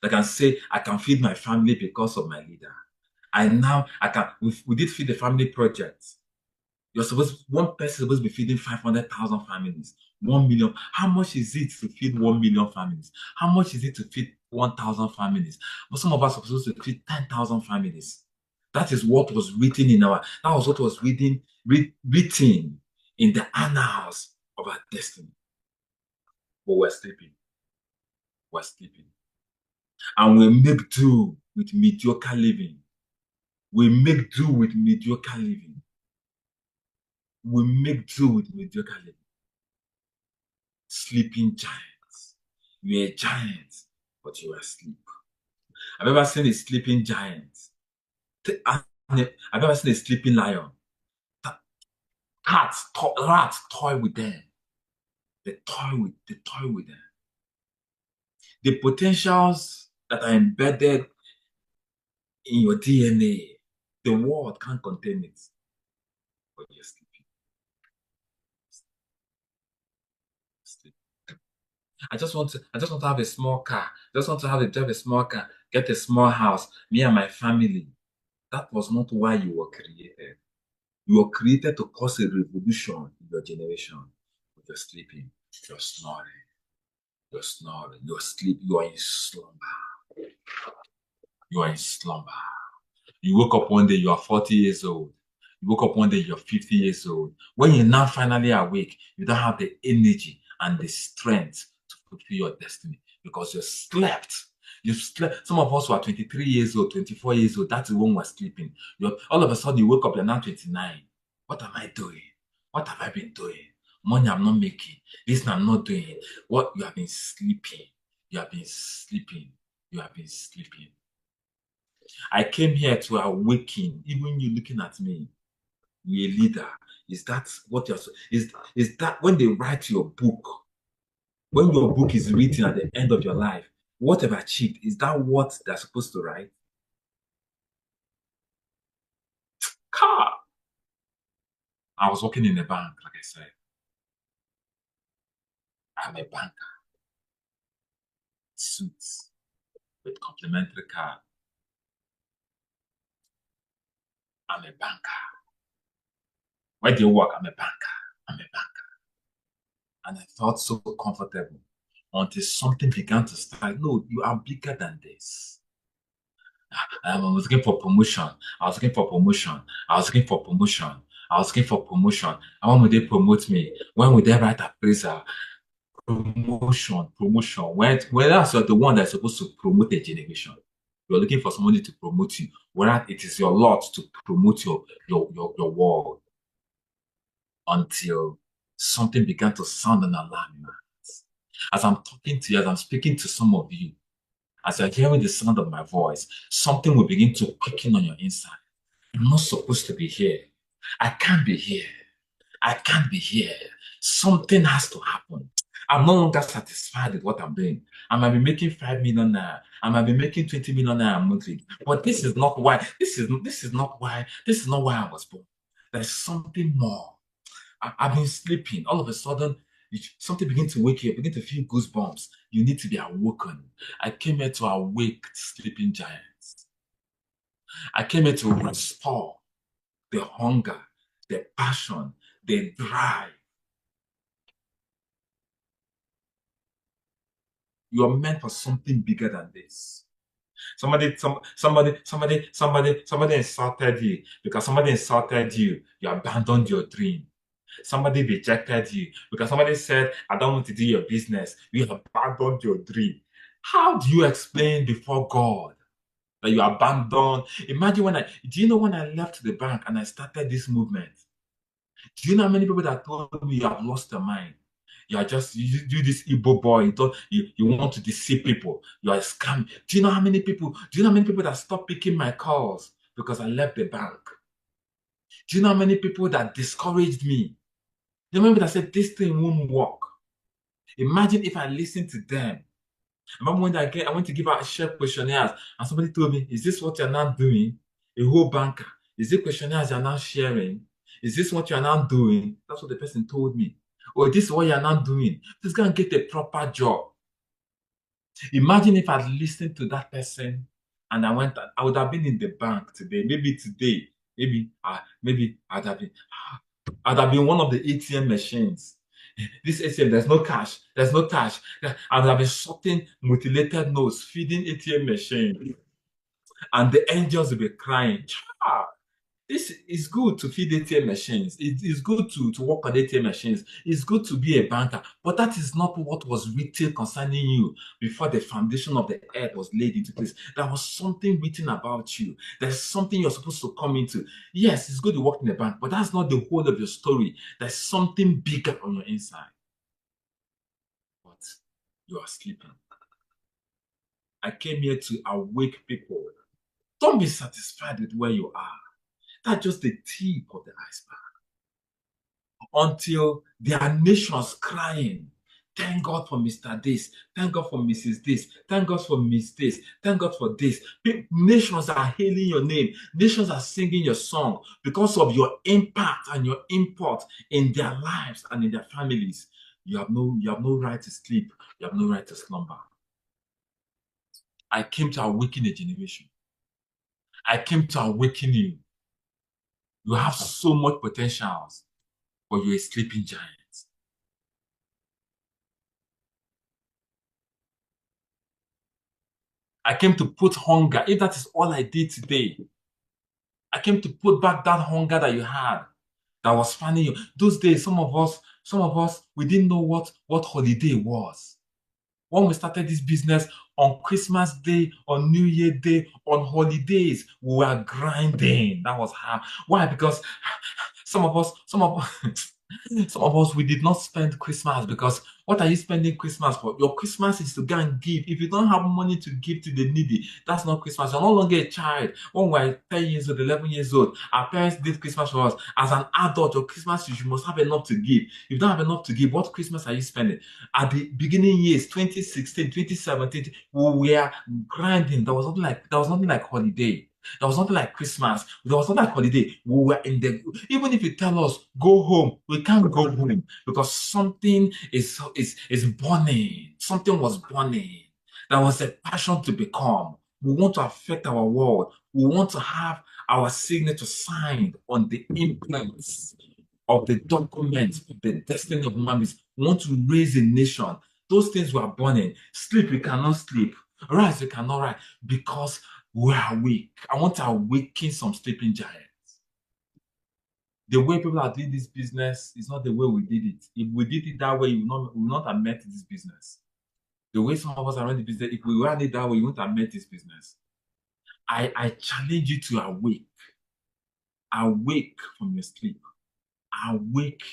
that can say, I can feed my family because of my leader. We did feed the family project. One person is supposed to be feeding 500,000 families, 1 million. How much is it to feed 1 million families? How much is it to feed 1,000 families? But some of us are supposed to feed 10,000 families. That is what was written that was what was written in the annals of our destiny. But we're sleeping. We're sleeping. And we make do with mediocre living. We make do with mediocre living. we make do with mediocre living. Sleeping giants. You're a giant, but you are asleep. I've ever seen a sleeping giant. I've ever seen a sleeping lion. Rats toy with them. They toy with them. The potentials that are embedded in your DNA, the world can't contain it. But you're sleeping. Sleep. I just want to have a small car. I just want to drive a small car, get a small house, me and my family. That was not why you were created. You were created to cause a revolution in your generation. But you're sleeping, you're snoring, you're sleep, you are in slumber. You are in slumber. You woke up one day, you are 40 years old. You woke up one day, you're 50 years old. When you're now finally awake, you don't have the energy and the strength to fulfill your destiny because you slept. You slept. Some of us who are 23 years old, 24 years old, that's when we're sleeping. All of a sudden, you wake up, you're now 29. What am I doing? What have I been doing? Money I'm not making. This I'm not doing. What? You have been sleeping. You have been sleeping. You have been sleeping. I came here to awaken, even you looking at me, you're a leader. Is that what you're is that when they write your book, when your book is written at the end of your life, what have achieved? Is that what they're supposed to write? Car. I was working in a bank, like I said. I'm a banker, suits with complimentary car. I'm a banker. Where do you work? I'm a banker. I'm a banker. And I felt so comfortable until something began to start. No, you are bigger than this. I was looking for promotion. I was looking for promotion. I was looking for promotion. I was looking for promotion. And when will they promote me? When will they write appraisal? Promotion. When that's the one that's supposed to promote a generation. You're looking for somebody to promote you. Whereas it is your lot to promote your world until something began to sound an alarm in my heart. As I'm talking to you, as I'm speaking to some of you, as you're hearing the sound of my voice, something will begin to quicken on your inside. I'm not supposed to be here. I can't be here. I can't be here. Something has to happen. I'm no longer satisfied with what I'm doing. I might be making 5 million naira. I might be making 20 million naira monthly. But this is not why. This is not why I was born. There's something more. I've been sleeping. All of a sudden, something begins to wake you up, begin to feel goosebumps. You need to be awoken. I came here to awake sleeping giants. I came here to restore the hunger, the passion, the drive. You are meant for something bigger than this. Somebody insulted you. Because somebody insulted you, you abandoned your dream. Somebody rejected you because somebody said, I don't want to do your business. You abandoned your dream. How do you explain before God that you abandoned? Imagine do you know when I left the bank and I started this movement? Do you know how many people that told me you have lost your mind? You do this Igbo boy, you want to deceive people, you are a scam. Do you know how many people that stopped picking my calls because I left the bank? Do you know how many people that discouraged me? The remember that said this thing won't work. Imagine if I listened to them. I remember when I went to give out share questionnaires and somebody told me, is this what you're now doing? A whole banker. Is it questionnaires you're now sharing? Is this what you're now doing? That's what the person told me. Or this is what you're now doing. Just go and get a proper job. Imagine if I'd listened to that person and I would have been in the bank today. Maybe I'd have been one of the ATM machines. This ATM, there's no cash. There's no cash. I would have been sorting mutilated notes, feeding ATM machine. And the angels will be crying. Child, This is good to feed ATM machines. It is good to work on ATM machines. It's good to be a banker. But that is not what was written concerning you before the foundation of the earth was laid into place. There was something written about you. There's something you're supposed to come into. Yes, it's good to work in a bank, but that's not the whole of your story. There's something bigger on your inside. But you are sleeping. I came here to awake people. Don't be satisfied with where you are. That's just the tip of the iceberg. Until there are nations crying, thank God for Mr. This, thank God for Mrs. This, thank God for Miss This, thank God for this. Nations are hailing your name, nations are singing your song because of your impact and your import in their lives and in their families. You have no right to sleep, you have no right to slumber. I came to awaken a generation. I came to awaken you. You have so much potential, but you're a sleeping giant. I came to put hunger. If that is all I did today, I came to put back that hunger that you had, that was finding you. Those days, some of us, we didn't know what holiday was. When we started this business on Christmas Day, on New Year Day, on holidays, we were grinding. That was how. Why? Because some of us, we did not spend Christmas because what are you spending Christmas for? Your Christmas is to go and give. If you don't have money to give to the needy, that's not Christmas. You're no longer a child. When we were 10 years old, 11 years old, our parents did Christmas for us. As an adult, your Christmas, you must have enough to give. If you don't have enough to give, what Christmas are you spending? At the beginning years, 2016, 2017, we were grinding. There was nothing like holiday. There was nothing like Christmas. There was nothing like holiday. We were in the even if you tell us go home, we can't go home because something is burning. Something was burning. There was a passion to become. We want to affect our world. We want to have our signature signed on the imprints of the document of the destiny of human beings. We want to raise a nation. Those things were burning. Sleep, we cannot sleep. Rise, we cannot rise because we are awake. I want to awaken some sleeping giants. The way people are doing this business is not the way we did it. If we did it that way, we would not have met this business. The way some of us are running the business, if we ran it that way, we wouldn't have met this business. I challenge you to awake. Awake from your sleep. Awake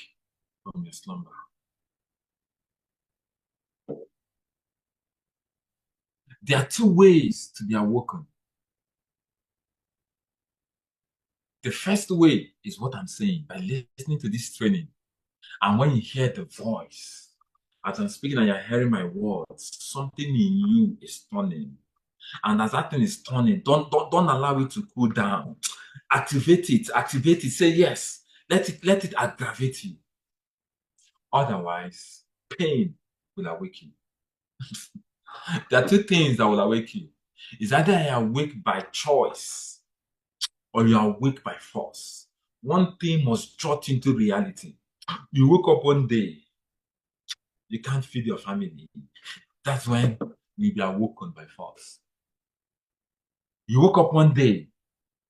from your slumber. There are two ways to be awoken. The first way is what I'm saying by listening to this training. And when you hear the voice, as I'm speaking and you're hearing my words, something in you is turning. And as that thing is turning, don't allow it to cool down. Activate it, activate it. Say yes. Let it aggravate you. Otherwise, pain will awake you. There are two things that will awake you. It's either you awake by choice or you awake by force. One thing must jot into reality. You wake up one day, you can't feed your family. That's when you'll be awoken by force. You woke up one day,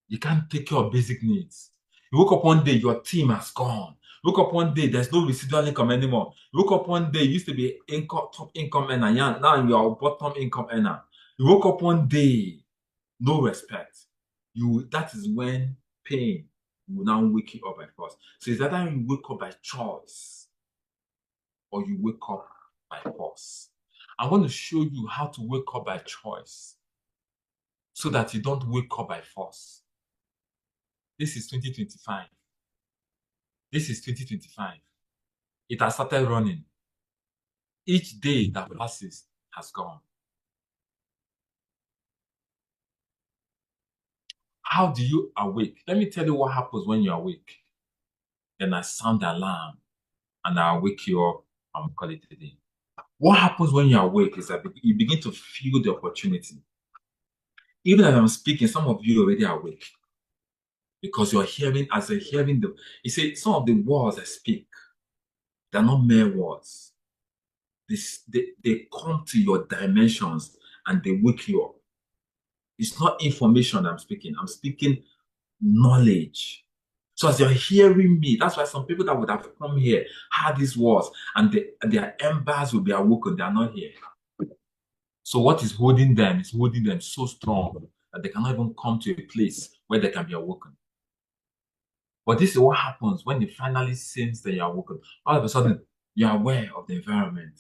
you can't take care of basic needs. You woke up one day, your team has gone. You woke up one day, there's no residual income anymore. You woke up one day, you used to be top income earner, now you are bottom income earner. You woke up one day, no respect. That is when pain will now wake you up by force. So it's either you wake up by choice or you wake up by force. I want to show you how to wake up by choice so that you don't wake up by force. This is 2025. This is 2025. It has started running. Each day that passes has gone. How do you awake? Let me tell you what happens when you awake. Then I sound the alarm and I wake you up and call it a day. What happens when you awake is that you begin to feel the opportunity. Even as I'm speaking, some of you already awake because you're hearing, as you're hearing you say, some of the words I speak, they're not mere words. They come to your dimensions and they wake you up. It's not information I'm speaking. I'm speaking knowledge. So as you're hearing me, that's why some people that would have come here had these words, and their embers will be awoken. They are not here. So what is holding them is holding them so strong that they cannot even come to a place where they can be awoken. But this is what happens when they finally sense that you're awoken. All of a sudden, you're aware of the environment.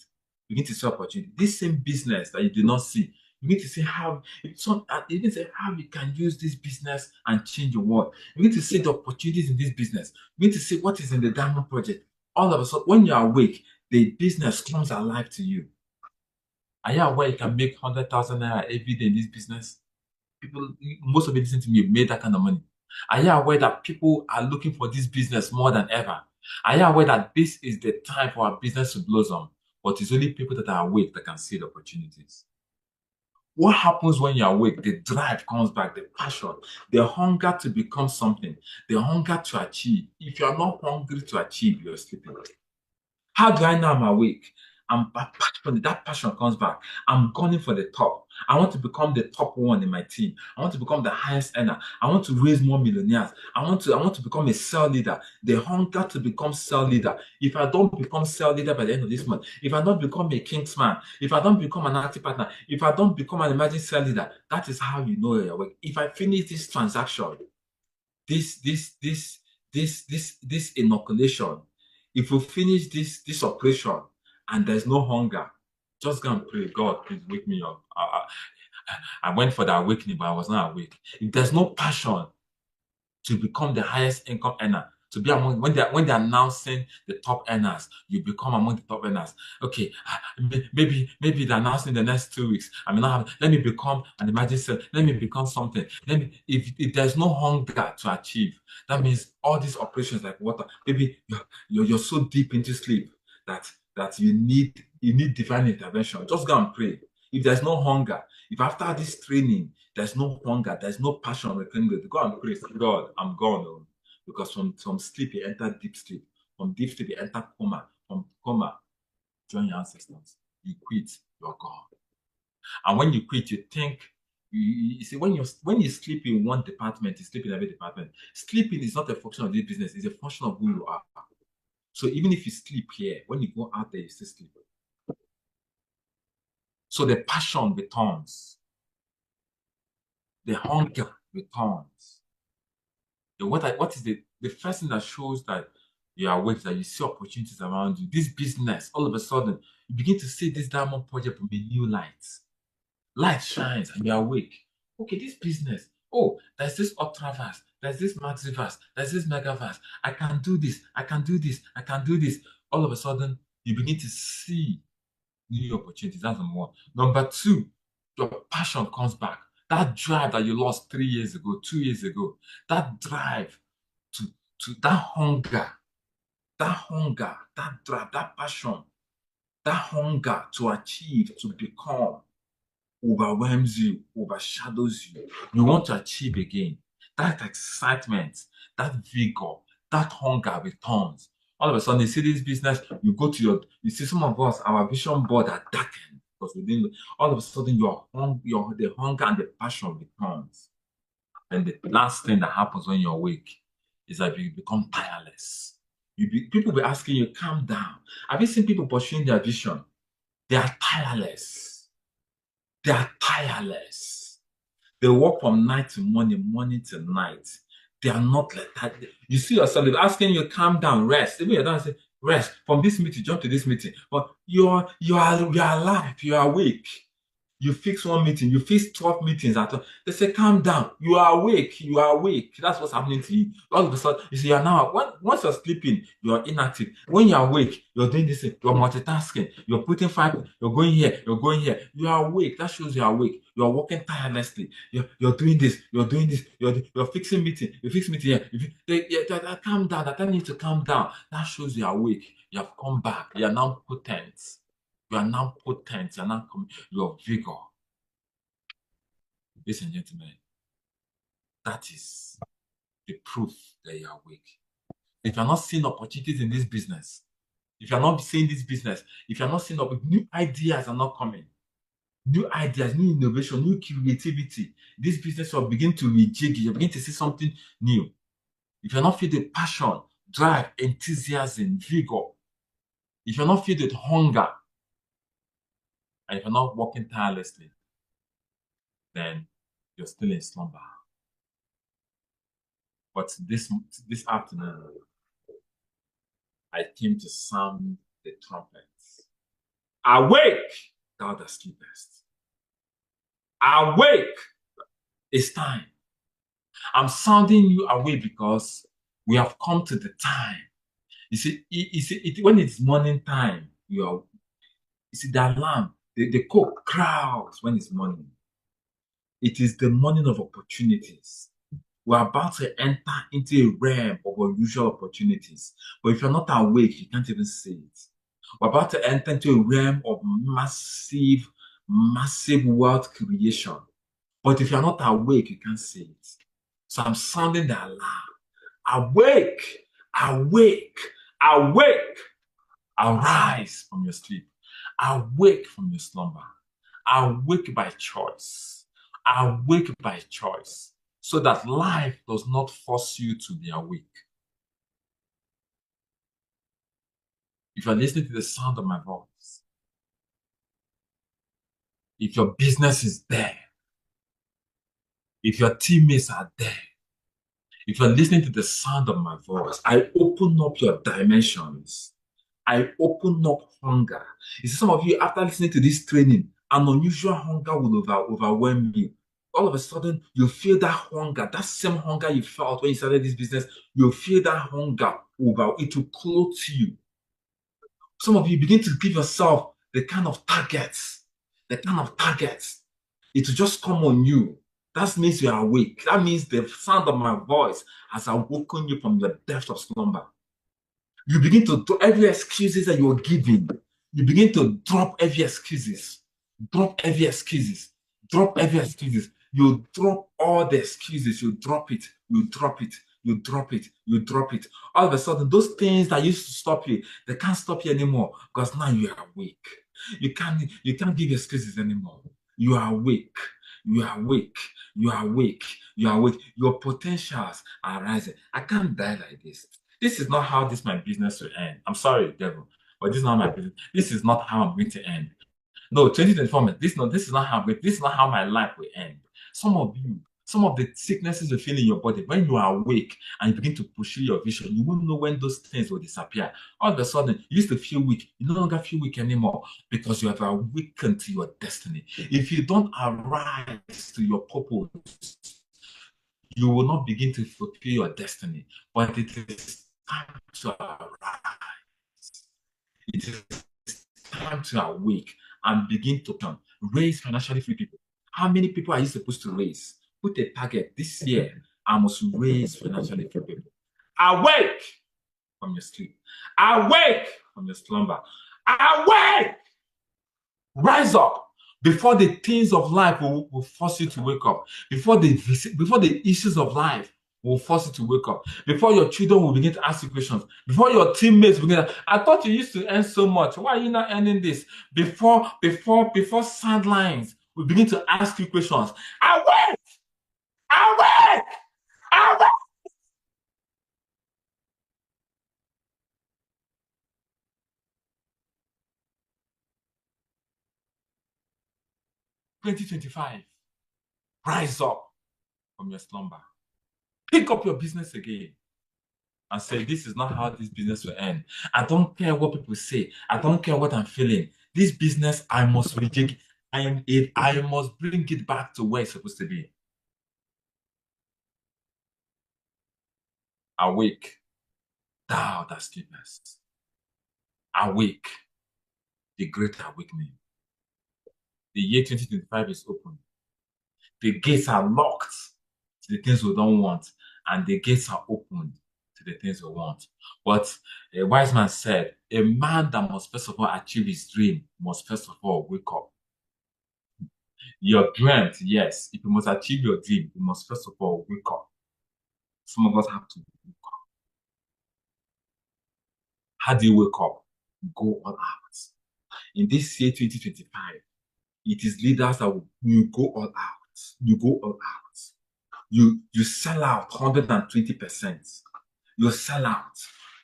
You need to see opportunity. This same business that you did not see, you need to see how you need to say how you can use this business and change the world. You need to see the opportunities in this business. You need to see what is in the diamond project. All of a sudden, when you're awake, the business comes alive to you. Are you aware you can make 100,000 naira every day in this business? People, most of you listen to me, made that kind of money. Are you aware that people are looking for this business more than ever? Are you aware that this is the time for our business to blossom? But it's only people that are awake that can see the opportunities. What happens when you're awake? The drive comes back, the passion, the hunger to become something, the hunger to achieve. If you're not hungry to achieve, you're sleeping. How do I know I'm awake? I'm passionate. That passion comes back. I'm gunning for the top. I want to become the top one in my team. I want to become the highest earner. I want to raise more millionaires. I want to become a cell leader. The hunger to become cell leader. If I don't become cell leader by the end of this month, if I don't become a kingsman, if I don't become an active partner, if I don't become an emerging cell leader, that is how you know you're awake. If I finish this transaction, this this this this inoculation, if we finish this operation and there's no hunger, just go and pray, God, please wake me up. I went for the awakening, but I was not awake. If there's no passion to become the highest income earner, to be among when they're announcing the top earners, you become among the top earners. Okay, maybe they're announcing the next 2 weeks. I mean, let me become an emergency. Let me become something. If there's no hunger to achieve, that means all these operations like water. Maybe you're so deep into sleep that you need divine intervention. Just go and pray. If there's no hunger, if after this training there's no hunger, there's no passion, go and pray. Say, God, I'm gone. Oh. Because from sleep you enter deep sleep. From deep sleep you enter coma. From coma, join your ancestors. You quit, you're gone. And when you quit, you think you see when you sleep in one department, you sleep in every department. Sleeping is not a function of this business, it's a function of who you are. So even if you sleep here, when you go out there, you still sleep. So the passion returns, the hunger returns. What is the first thing that shows that you are awake, that you see opportunities around you? This business, all of a sudden, you begin to see this diamond project with a new light. Light shines and you're awake. Okay, this business. Oh, there's this Ultraverse, there's this Maxiverse, there's this Megaverse. I can do this, I can do this, I can do this. All of a sudden, you begin to see new opportunities. That's number one. Number two, your passion comes back. That drive that you lost 3 years ago, 2 years ago, that drive to, to that drive, that passion, that hunger to achieve, to become, overwhelms you, overshadows you. You want to achieve again. That excitement, that vigor, that hunger returns. All of a sudden, you see this business, you see some of us, our vision board are darkened because we didn't. All of a sudden, the hunger and the passion returns. And the last thing that happens when you're awake is that you become tireless. People will be asking you, calm down. Have you seen people pursuing their vision? They are tireless. They are tireless. They work from night to morning, morning to night. They are not like that. You see yourself asking you, calm down, rest. Even you're done, say, rest. From this meeting, jump to this meeting. But you are alive, you are awake. You fix one meeting, you fix 12 meetings at all. They say, calm down. You are awake. You are awake. That's what's happening to you. All of a sudden, you see, you're now, once you're sleeping, you're inactive. When you're awake, you're doing this thing, you're multitasking, you're putting five, you're going here, you're going here. You are awake. That shows you're awake. You're working tirelessly. You're doing this, you're doing this, you're fixing meeting, you fix meeting here. Calm down. That telling you to calm down. That shows you're awake. You have come back. You are now potent. You are now potent. You are now your vigor. Ladies and gentlemen, that is the proof that you are awake. If you're not seeing opportunities in this business, if you're not seeing this business, if you're not seeing new ideas are not coming, new ideas, new innovation, new creativity. This business will begin to rejig you. You begin to see something new. If you're not filled with passion, drive, enthusiasm, vigor, if you're not filled with hunger, and if you're not working tirelessly, then you're still in slumber. But this afternoon, I came to sound the trumpets. Awake, thou that sleepest. Awake, it's time. I'm sounding you awake because we have come to the time. When it's morning time, you see the alarm, the cock crowds when it's morning. It is the morning of opportunities. We're about to enter into a realm of unusual opportunities. But if you're not awake, you can't even see it. We're about to enter into a realm of massive, massive wealth creation. But if you're not awake, you can't see it. So I'm sounding the alarm. Awake, awake, awake. Arise from your sleep. Awake from your slumber. Awake by choice. Awake by choice. So that life does not force you to be awake. If you're listening to the sound of my voice, if your business is there, if your teammates are there, if you're listening to the sound of my voice, I open up your dimensions. I open up hunger. You see, some of you, after listening to this training, an unusual hunger will overwhelm you. All of a sudden, you feel that hunger, that same hunger you felt when you started this business, you feel that hunger over it will clothe you. Some of you begin to give yourself the kind of targets, the kind of targets. It will just come on you. That means you are awake. That means the sound of my voice has awoken you from the depth of slumber. You begin to drop every excuses that you're giving. You begin to drop every excuses. Drop every excuses. Drop every excuses. You drop all the excuses. You drop it. You drop it. You drop it. You drop it. All of a sudden, those things that used to stop you, they can't stop you anymore because now you are awake. You can't give excuses anymore. You are awake. You are awake. You are awake. You are awake. Your potentials are rising. I can't die like this. This is not how this my business will end. I'm sorry, devil, but this is not my business. This is not how I'm going to end. No, 2024, this is not how this is not how my life will end. Some of you, some of the sicknesses you feel in your body, when you are awake and you begin to pursue your vision, you won't know when those things will disappear. All of a sudden, you used to feel weak. You no longer feel weak anymore because you have awakened to your destiny. If you don't arise to your purpose, you will not begin to fulfill your destiny. But it is time to arise. It is time to awake and begin to raise financially free people. How many people are you supposed to raise? Put a target this year. I must raise financially free people. Awake from your sleep. Awake from your slumber. Awake! Rise up before the things of life will force you to wake up. Before the issues of life will force you to wake up. Before your children will begin to ask you questions. Before your teammates begin to, I thought you used to earn so much. Why are you not earning this? Before sidelines will begin to ask you questions. Awake! Awake! Awake! 2025. Rise up from your slumber. Pick up your business again and say, this is not how this business will end. I don't care what people say. I don't care what I'm feeling. This business, I must reject. I must bring it back to where it's supposed to be. Awake, thou that sleepest. Awake, the great awakening. The year 2025 is open. The gates are locked to the things we don't want, and the gates are opened to the things we want. But a wise man said, a man that must first of all achieve his dream must first of all wake up. Your dreams, yes. If you must achieve your dream, you must first of all wake up. Some of us have to wake up. How do you wake up? Go all out. In this year 2025, It is leaders that you go all out. You go all out. You sell out 120%. You sell out.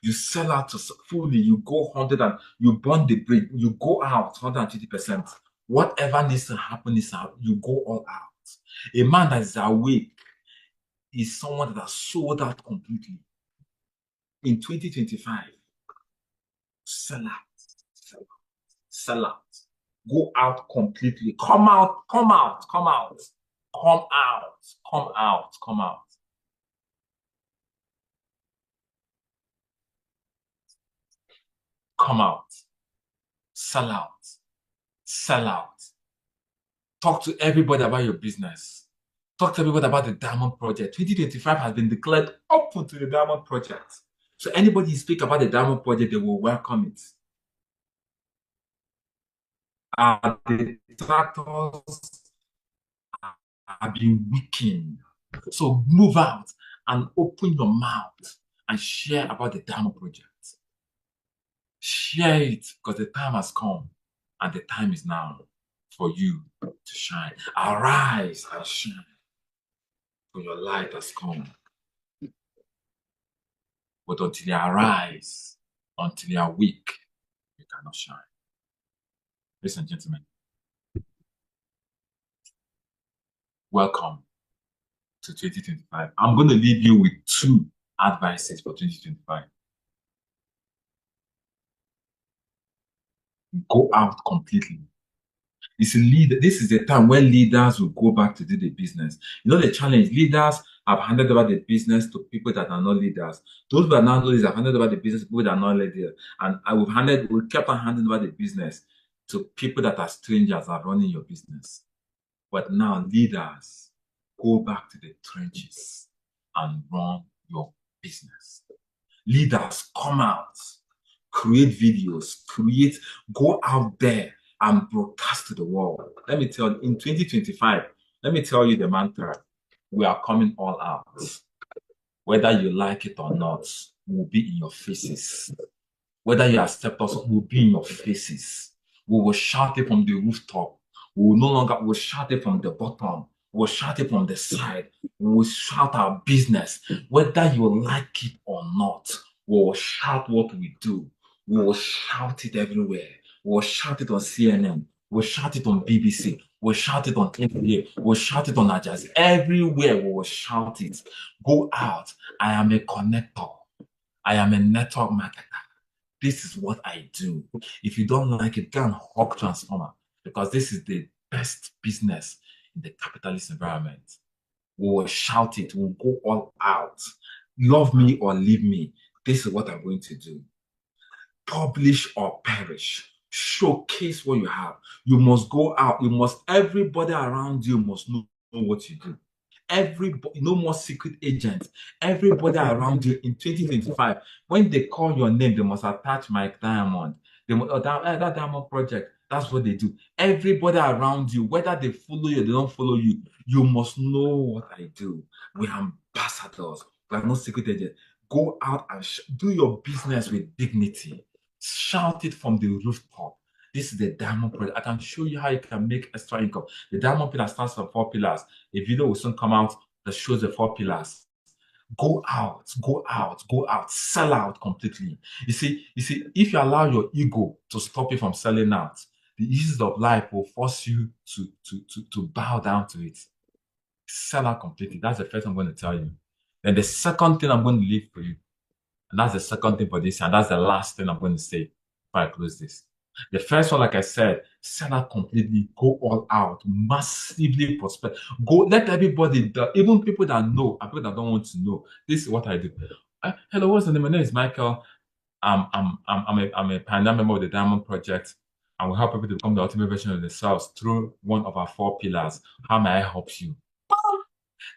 You sell out fully. You go 100 and you burn the bridge. You go out 120%. Whatever needs to happen is out. You go all out. A man that is awake is someone that has sold out completely. In 2025, sell out, sell out, sell out. Go out completely. Come out, come out, come out, come out, come out, come out. Come out, sell out, sell out. Talk to everybody about your business. Talk to everybody about the Diamond Project. 2025 has been declared open to the Diamond Project. So anybody you speak about the Diamond Project, they will welcome it. The tractors have been weakened. So move out and open your mouth and share about the Diamond Project. Share it because the time has come and the time is now for you to shine. Arise and shine, for your light has come. But until you arise, until you are weak, you cannot shine. Ladies and gentlemen, welcome to 2025. I'm going to leave you with two advices for 2025. Go out completely. This is the time when leaders will go back to do the business. You know the challenge, leaders have handed over the business to people that are not leaders. Those who are not leaders have handed over the business to people that are not leaders. And we kept on handing over the business to people that are strangers are running your business. But now leaders go back to the trenches and run your business. Leaders come out, create videos, go out there and broadcast to the world. Let me tell you, in 2025, let me tell you the mantra. We are coming all out. Whether you like it or not, we'll be in your faces. Whether you accept us, we'll be in your faces. We will shout it from the rooftop. We will no longer we'll shout it from the bottom. We'll shout it from the side. We will shout our business. Whether you like it or not, we will shout what we do. We will shout it everywhere. We will shout it on CNN. We'll shout it on BBC. We'll shout it on NPA. We'll shout it on Al Jazeera. Everywhere we will shout it. Go out. I am a connector. I am a network marketer. This is what I do. If you don't like it, go and hawk transformer because this is the best business in the capitalist environment. We will shout it. We'll go all out. Love me or leave me. This is what I'm going to do. Publish or perish. Showcase what you have. You must go out. Everybody around you must know what you do. Everybody, no more secret agents. Everybody around you in 2025, when they call your name, they must attach Mike Diamond. They must, that Diamond Project. That's what they do. Everybody around you, whether they follow you or they don't follow you, you must know what I do. We are ambassadors. We are not secret agents. Go out and do your business with dignity. Shout it from the rooftop. This is the Diamond Project. I can show you how you can make extra income. The Diamond Pillar starts from 4 pillars. A video will soon come out that shows the 4 pillars. Go out, go out, go out, sell out completely. You see, if you allow your ego to stop you from selling out, the issues of life will force you to bow down to it. Sell out completely. That's the first thing I'm going to tell you. Then the second thing I'm going to leave for you, and that's the second thing for this, and that's the last thing I'm going to say before I close this. The first one, like I said, sell out completely, go all out, massively prosper. Go, let everybody, even people that know and people that don't want to know, this is what I do. Hello, what's the name? My name is Michael. I'm a pioneer member of the Diamond Project, and we help people to become the ultimate version of themselves through one of our 4 pillars. How may I help you?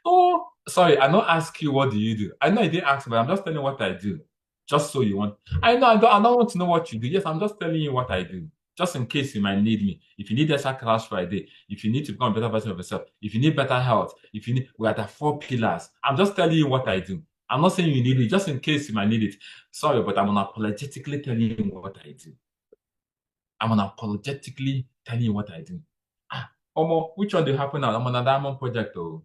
Oh, sorry, I don't ask you what do you do. I know you didn't ask, but I'm just telling you what I do. Just so you want. I know I don't want to know what you do. Yes, I'm just telling you what I do. Just in case you might need me. If you need extra class Friday, if you need to become a better version of yourself, if you need better health, if you need we are the 4 pillars. I'm just telling you what I do. I'm not saying you need it, just in case you might need it. Sorry, but I'm unapologetically telling you what I do. I'm unapologetically telling you what I do. Omo, which one dey happen now? I'm on a diamond project though.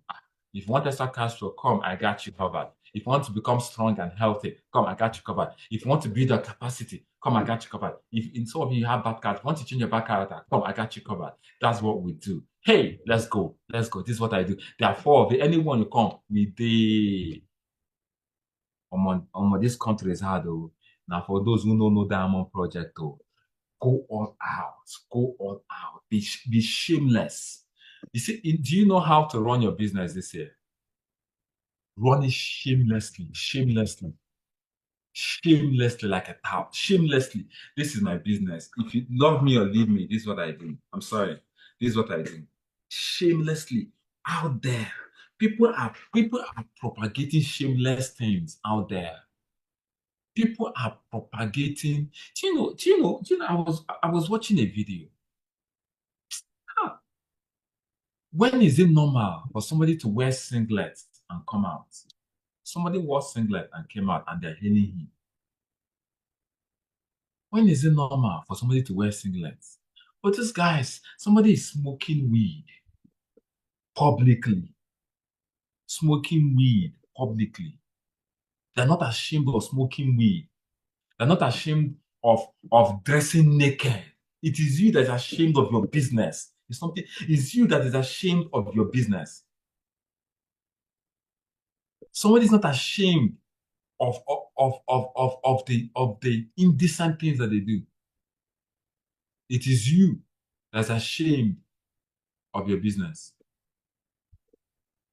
If you want extra cash flow, come, I got you covered. If you want to become strong and healthy, come, I got you covered. If you want to build your capacity, come, I got you covered. If in some of you have bad cards, want to change your bad character, come, I got you covered. That's what we do. Hey, let's go. Let's go. This is what I do. There are four of you. Anyone you come, we dey. This country is hard though. Now, for those who don't know Diamond Project, though, go all out. Go all out. Be shameless. You see, do you know how to run your business this year? Run it shamelessly, shamelessly, shamelessly, like a tout. Shamelessly. This is my business. If you love me or leave me, this is what I do. I'm sorry. This is what I do. Shamelessly out there. People are propagating shameless things out there. People are propagating. I was watching a video. Ah, when is it normal for somebody to wear singlet and come out? Somebody wore singlet and came out and they're hailing him. When is it normal for somebody to wear singlets? But these guys, somebody is smoking weed publicly. Smoking weed publicly. They're not ashamed of smoking weed. They're not ashamed of dressing naked. It is you that is ashamed of your business. It's you that is ashamed of your business. Somebody is not ashamed of the indecent things that they do. It is you that's ashamed of your business.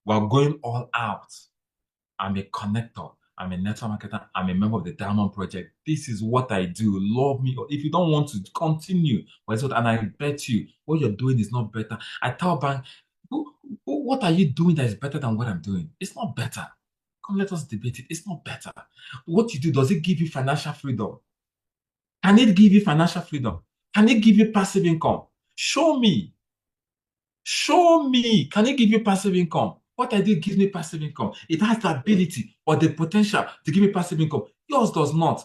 We're going all out. I'm a connector. I'm a network marketer. I'm a member of the Diamond Project. This is what I do. Love me. Or if you don't want to continue, and I bet you what you're doing is not better. I tell bank, what are you doing that is better than what I'm doing? It's not better. Come, let us debate it. It's not better. What you do, does it give you financial freedom? Can it give you financial freedom? Can it give you passive income? Show me. Show me. Can it give you passive income? What I do gives me passive income. It has the ability or the potential to give me passive income. Yours does not.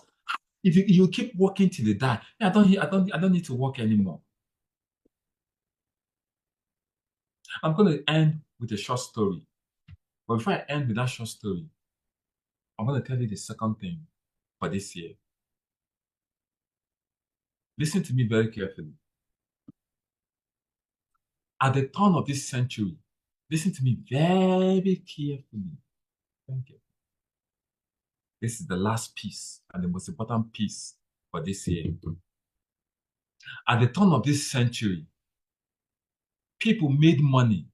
If you keep working till you die, I don't need to work anymore. I'm going to end with a short story. But before I end with that short story, I'm going to tell you the second thing for this year. Listen to me very carefully. At the turn of this century, listen to me very carefully. Thank you. This is the last piece and the most important piece for this year. At the turn of this century, people made money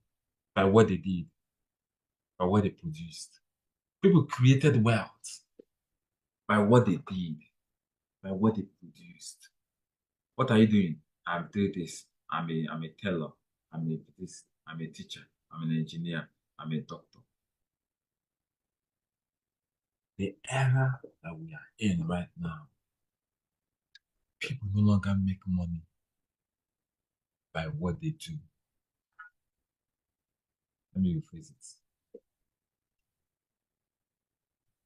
by what they did, by what they produced. People created wealth by what they did, by what they produced. What are you doing? I'm doing this. I'm a teller. I'm a teacher. I'm an engineer. I'm a doctor. The era that we are in right now, people no longer make money by what they do. Let me rephrase it.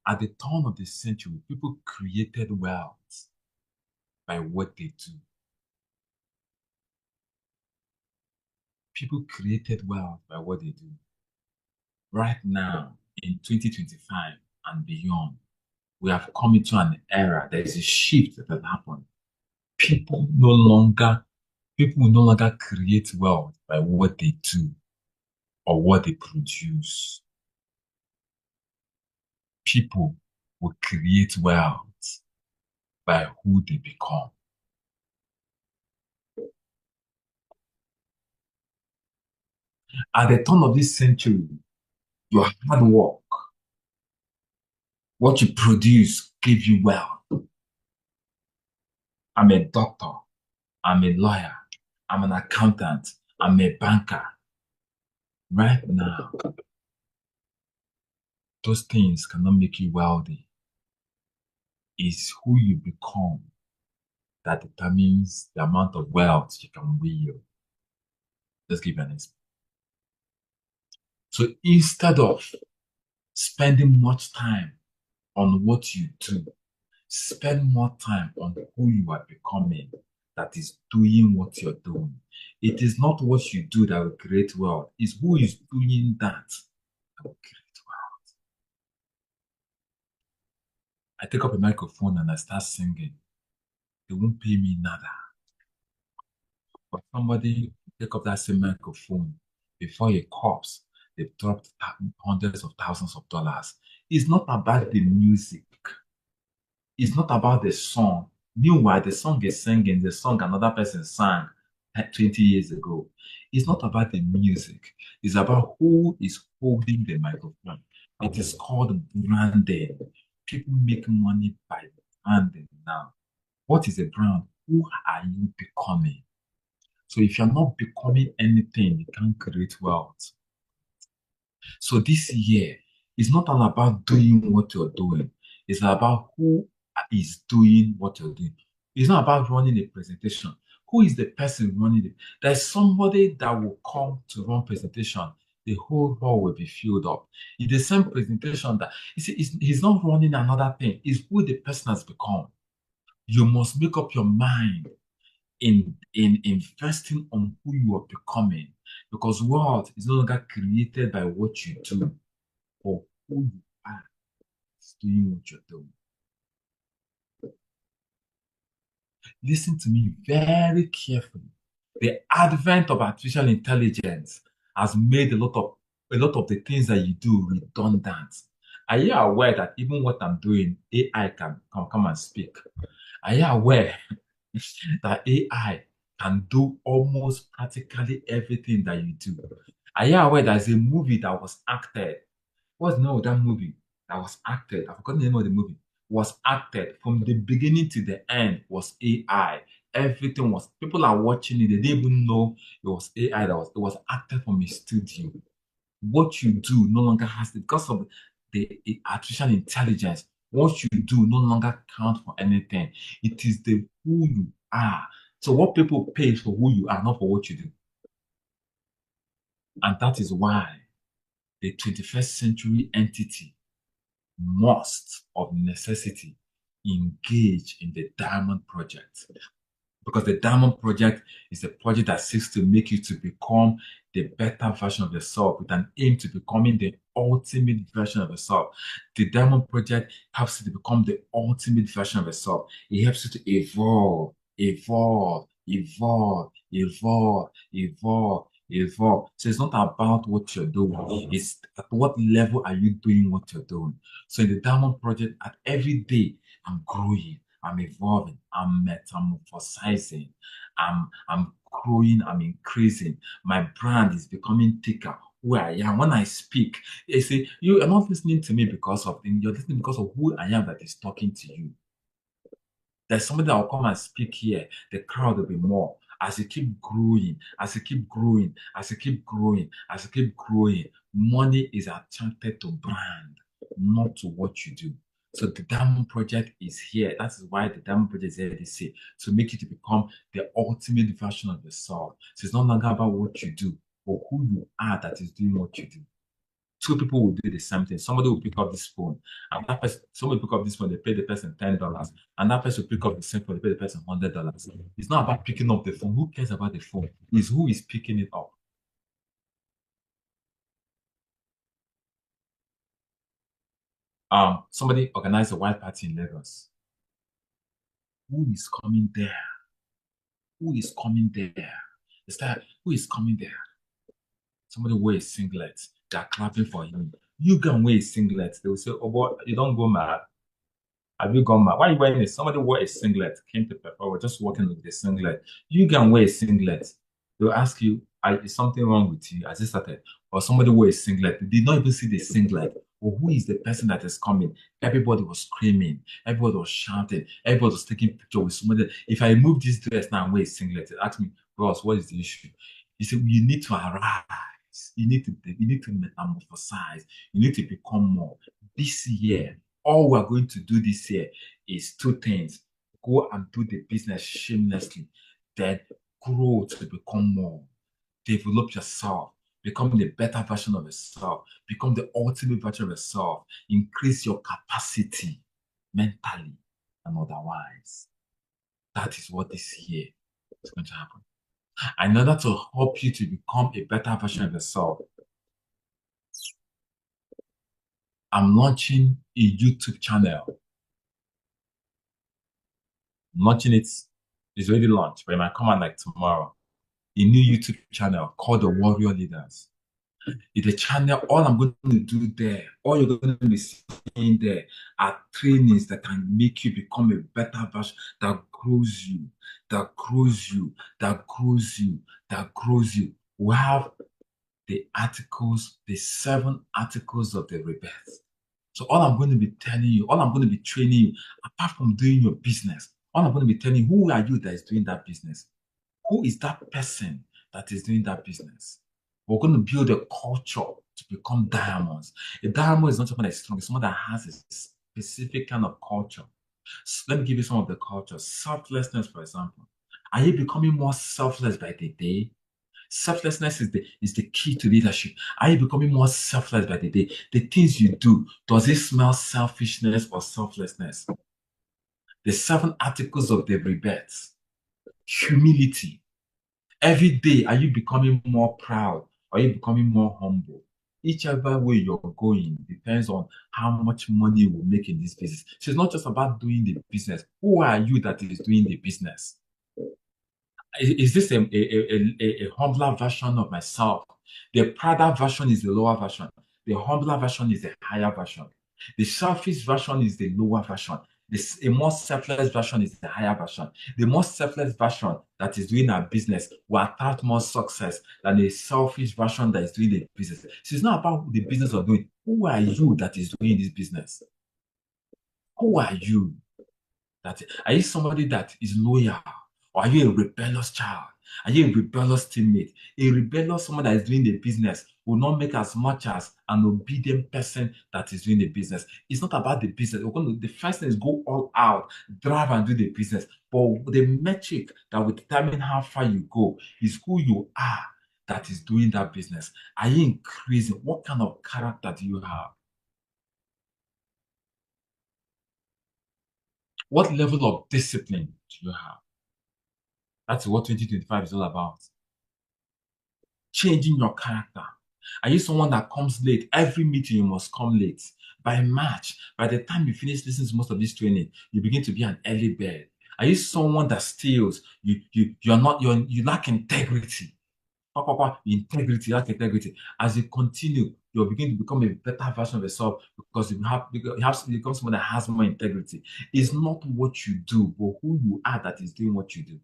At the turn of the century, people created wealth by what they do. People created wealth by what they do. Right now, in 2025 and beyond, we have come into an era. There is a shift that has happened. People no longer, people will no longer create wealth by what they do or what they produce. People will create wealth by who they become. At the turn of this century, your hard work, what you produce, give you wealth. I'm a doctor. I'm a lawyer. I'm an accountant. I'm a banker. Right now, those things cannot make you wealthy. It's who you become that determines the amount of wealth you can wield. Let's give you an example. So instead of spending much time on what you do, spend more time on who you are becoming that is doing what you're doing. It is not what you do that will create wealth. It's who is doing that that will create wealth. I take up a microphone and I start singing. They won't pay me nada. But somebody take up that same microphone before a corpse, they've dropped hundreds of thousands of dollars. It's not about the music. It's not about the song. Meanwhile, the song is singing, the song another person sang 20 years ago. It's not about the music. It's about who is holding the microphone. It is called branding. People make money by branding now. What is a brand? Who are you becoming? So if you're not becoming anything, you can't create wealth. So this year is not all about doing what you're doing. It's about who is doing what you're doing. It's not about running a presentation. Who is the person running it? There's somebody that will come to run presentation. The whole hall will be filled up. It's the same presentation that you see, he's not running another thing. It's who the person has become. You must make up your mind in investing on who you are becoming, because wealth is no longer created by what you do or who you are doing what you're doing. Listen to me very carefully. The advent of artificial intelligence has made a lot of the things that you do redundant. Are you aware that even what I'm doing, AI can come and speak? Are you aware that AI can do almost practically everything that you do? Are you aware there's a movie that was acted? What's the name of that movie that was acted? I forgot the name of the movie. Was acted from the beginning to the end was AI. Everything was people are watching it. They didn't even know it was AI it was acted from a studio. What you do no longer has because of the artificial intelligence. What you do no longer count for anything. It is the who you are. So what people pay is for who you are, not for what you do. And that is why the 21st century entity must, of necessity, engage in the Diamond Project. Because the Diamond Project is a project that seeks to make you to become the better version of yourself with an aim to becoming the ultimate version of yourself. The Diamond Project helps you to become the ultimate version of yourself. It helps you to evolve, evolve, evolve, evolve, evolve, evolve. So it's not about what you're doing, it's at what level are you doing what you're doing. So in the Diamond Project, at every day, I'm growing. I'm evolving, I'm metamorphosizing, I'm growing, I'm increasing. My brand is becoming thicker. Who I am. When I speak, they say, you are not listening to me because of things, you're listening because of who I am that is talking to you. There's somebody that will come and speak here, the crowd will be more. As you keep growing, as you keep growing, as you keep growing, as you keep growing, money is attracted to brand, not to what you do. So the Diamond Project is here. That is why the Diamond Project is here this year, to make you to become the ultimate version of yourself. So it's no longer about what you do, but who you are that is doing what you do. Two people will do the same thing. Somebody will pick up this phone, and that person, somebody will pick up this phone, they pay the person $10, and that person will pick up the same phone, they pay the person $100. It's not about picking up the phone. Who cares about the phone? It's who is picking it up. Somebody organized a white party in Lagos. Who is coming there? Who is coming there? It's that who is coming there? Somebody wear a singlet. They're clapping for him. You can wear a singlet. They will say, "Oh boy, you don't go mad. Have you gone mad? Why are you wearing it?" Somebody wore a singlet, came to Pepper, we're just walking with the singlet. You can wear a singlet. They'll ask you, is something wrong with you? Has it started? Or somebody wore a singlet. They did not even see the singlet. Or who is the person that is coming? Everybody was screaming. Everybody was shouting. Everybody was taking picture with somebody. If I move this dress now and wear a singlet, they ask me, "Bros, what is the issue?" He said, "You need to arise. You need to metamorphosize. You need to become more. This year, all we're going to do this year is two things: go and do the business shamelessly, then grow to become more, develop yourself, become the better version of yourself, become the ultimate version of yourself, increase your capacity mentally and otherwise. That is what this year is going to happen. In order to help you to become a better version of yourself, I'm launching a YouTube channel. I'm launching it. It's already launched, but it might come out like tomorrow. A new YouTube channel called The Warrior Leaders. It's a channel, all I'm going to do there, all you're going to be seeing there are trainings that can make you become a better version, that grows you, that grows you, that grows you, that grows you. We have the articles, the 7 articles of the rebirth. So all I'm going to be telling you, all I'm going to be training you, apart from doing your business, all I'm going to be telling you, who are you that is doing that business? Who is that person that is doing that business? We're going to build a culture to become diamonds. A diamond is not someone that's strong, it's someone that has a specific kind of culture. So let me give you some of the cultures. Selflessness, for example. Are you becoming more selfless by the day? Selflessness is the key to leadership. Are you becoming more selfless by the day? The things you do, does it smell selfishness or selflessness? The 7 articles of the rebirth. Humility. Every day, are you becoming more proud? Are you becoming more humble? Whichever way you're going depends on how much money you will make in this business. So it's not just about doing the business. Who are you that is doing the business? Is this a humbler version of myself? The prouder version is the lower version. The humbler version is the higher version. The selfish version is the lower version. A more selfless version is the higher version. The more selfless version that is doing our business will attract more success than a selfish version that is doing the business. So it's not about the business of doing. Who are you that is doing this business? Who are you? Are you somebody that is loyal? Or are you a rebellious child? Are you a rebellious teammate? A rebellious someone that is doing the business will not make as much as an obedient person that is doing the business. It's not about the business. The first thing is go all out, drive and do the business. But the metric that will determine how far you go is who you are that is doing that business. Are you increasing? What kind of character do you have? What level of discipline do you have? That's what 2025 is all about. Changing your character. Are you someone that comes late? Every meeting you must come late. By March, by the time you finish listening to most of this training, you begin to be an early bird. Are you someone that steals? You lack integrity. Integrity, lack integrity. As you continue, you'll begin to become a better version of yourself because you become someone that has more integrity. It's not what you do, but who you are that is doing what you do.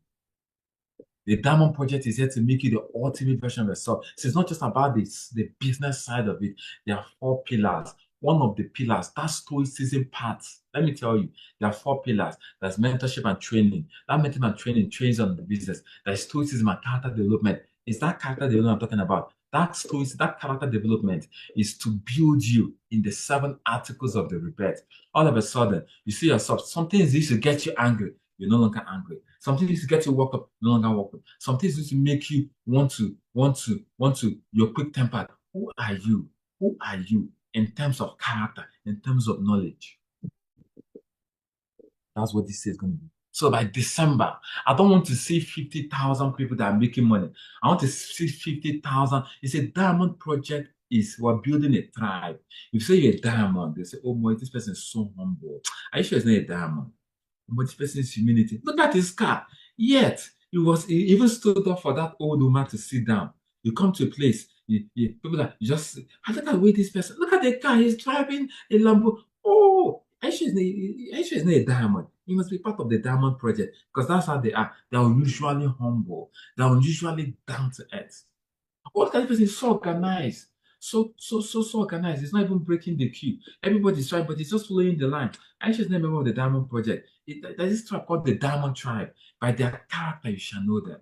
The Diamond Project is here to make you the ultimate version of yourself. So it's not just about the business side of it. There are 4 pillars. One of the pillars, that stoicism part. Let me tell you, there are 4 pillars. There's mentorship and training. That mentorship and training trains on the business. There's stoicism and character development. It's that character development I'm talking about. That character development is to build you in the 7 articles of the rebirth. All of a sudden, you see yourself, something is used to get you angry. You're no longer angry. Something used to get you work up, no longer work up. Something used to make you want to, you're quick tempered. Who are you? Who are you in terms of character, in terms of knowledge? That's what this is going to be. So by December, I don't want to see 50,000 people that are making money. I want to see 50,000. It's a diamond project. We're building a tribe. If you say you're a diamond, they say, oh boy, this person is so humble. Are you sure it's not a diamond? But this person's humility. Look at his car. Yet he even stood up for that old woman to sit down. You come to a place, people that you just look at the way this person. Look at the car. He's driving a Lambo. Oh, Aisha is not a diamond. He must be part of the diamond project because that's how they are. They are unusually humble. They are unusually down to earth. What kind of person is so organized? So organized. It's not even breaking the queue. Everybody's trying, but it's just following the line. I just never member of the Diamond Project. There's this tribe called the Diamond Tribe. By their character, you shall know them.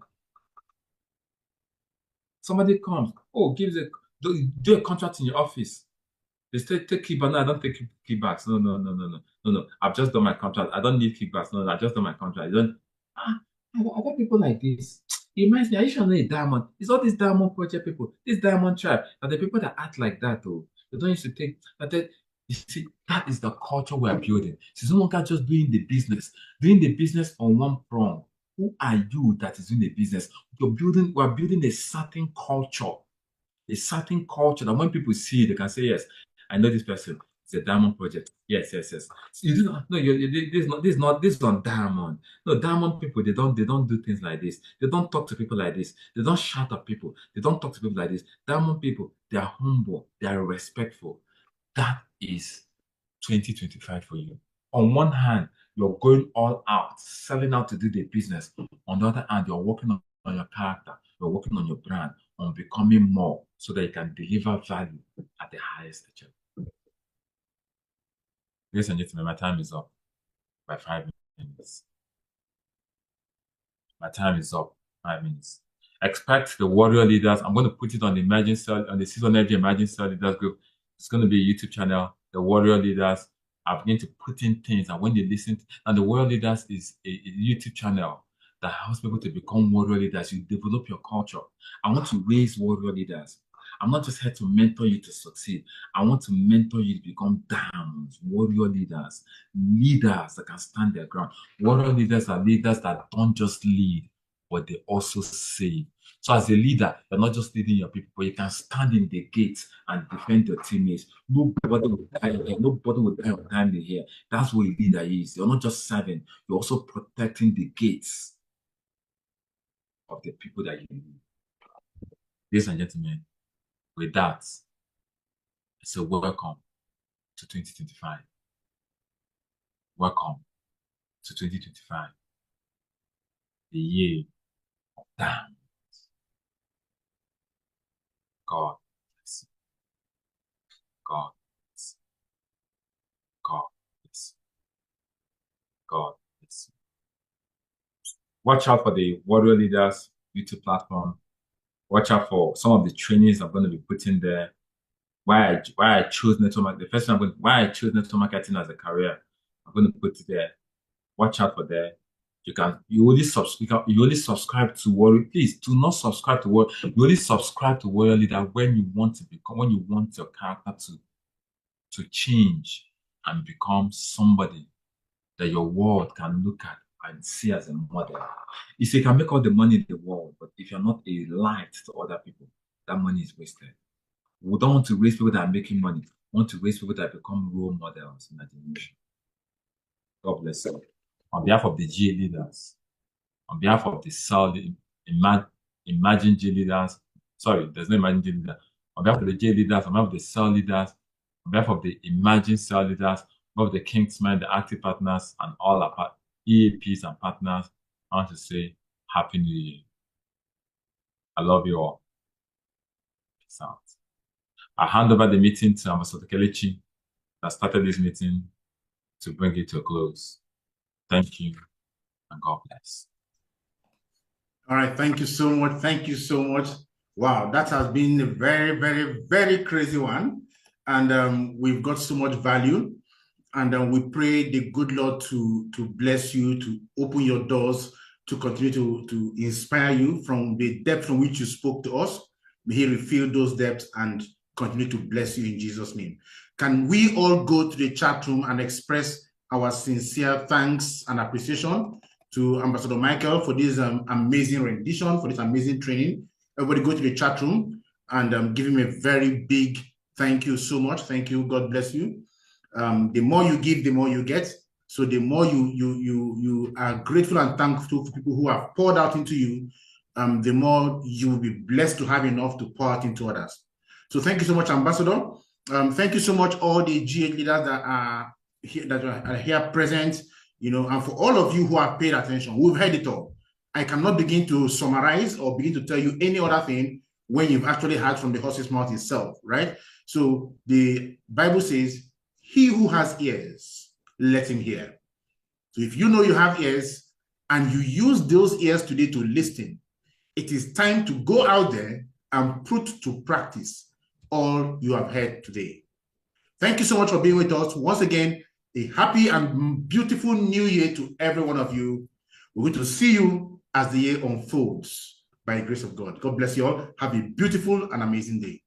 Somebody comes, oh, do a contract in your office. They say take kickback. No, I don't take kickbacks. No, no, no, no, no, no, no. I've just done my contract. I don't need kickbacks. No, no, I've just done my contract. I don't. I got people like this. It reminds me, I used to know a diamond. It's all these diamond project people, this diamond tribe, and the people that act like that, though. They don't used to take that. You see, that is the culture we are building. So it's no longer just doing the business on one prong. Who are you that is in a business? We're building a certain culture that when people see it, they can say, yes, I know this person. It's a diamond project. Yes, yes, yes. So you do not, no, this is not diamond. No, diamond people, they don't do things like this. They don't talk to people like this. They don't shout at people. They don't talk to people like this. Diamond people, they are humble. They are respectful. That is 2025 for you. On one hand, you're going all out, selling out to do the business. On the other hand, you're working on your character, you're working on your brand, on becoming more so that you can deliver value at the highest level. Ladies and gentlemen, my time is up by 5 minutes. My time is up 5 minutes. Expect the warrior leaders. I'm going to put it on the emerging cell, on the Season Energy Emerging Cell Leaders group. It's going to be a YouTube channel. The warrior leaders are beginning to put in things, and when they listen, and the warrior leaders is a YouTube channel that helps people to become warrior leaders. You develop your culture. I want to raise warrior leaders. I'm not just here to mentor you to succeed. I want to mentor you to become diamonds, warrior leaders that can stand their ground. Warrior leaders are leaders that don't just lead, but they also save. So as a leader, you're not just leading your people, but you can stand in the gates and defend your teammates. Nobody will die on time here. That's what a leader is. You're not just serving, you're also protecting the gates of the people that you lead. Ladies and gentlemen, with that, it's a welcome to 2025. Welcome to 2025. The year of damn. God bless you. God bless you. God bless you. God bless you. Watch out for the Warrior Leaders YouTube platform. Watch out for some of the trainings I'm going to be putting there. Why I chose network marketing. The first thing why I chose network marketing as a career. I'm going to put it there. Watch out for there. You only subscribe to Warrior. Please do not subscribe to Warrior. You only subscribe to Warrior Leader when you want your character to change and become somebody that your world can look at and see as a model. You see, you can make all the money in the world, but if you're not a light to other people, that money is wasted. We don't want to raise people that are making money. We want to raise people that become role models in our generation. God bless you. On behalf of the GA leaders, on behalf of the Imagine G leaders, sorry, there's no Imagine G leader. On behalf of the G leaders, on behalf of the cell leaders, on behalf of the Imagine cell leaders, on behalf of the Kingsmen, the active partners, and all our EAPs and partners, I want to say Happy New Year. I love you all. Peace out. I hand over the meeting to Ambassador Kelechi that started this meeting to bring it to a close. Thank you, and God bless. All right, thank you so much. Thank you so much. Wow, that has been a very, very, very crazy one. And we've got so much value. And we pray the good Lord to bless you, to open your doors, to continue to inspire you from the depth from which you spoke to us. May He refill those depths and continue to bless you in Jesus' name. Can we all go to the chat room and express our sincere thanks and appreciation to Ambassador Michael for this amazing rendition, for this amazing training? Everybody go to the chat room and give him a very big thank you so much. Thank you. God bless you. The more you give, the more you get. So the more you are grateful and thankful for people who have poured out into you, the more you will be blessed to have enough to pour out into others. So thank you so much, Ambassador. Thank you so much, all the GA leaders that are here present, and for all of you who have paid attention. We've heard it all. I cannot begin to summarize or begin to tell you any other thing when you've actually heard from the horse's mouth itself, right? So the Bible says, he who has ears, let him hear. So if you know you have ears and you use those ears today to listen, it is time to go out there and put to practice all you have heard today. Thank you so much for being with us. Once again, a happy and beautiful new year to every one of you. We're going to see you as the year unfolds by the grace of God. God bless you all. Have a beautiful and amazing day.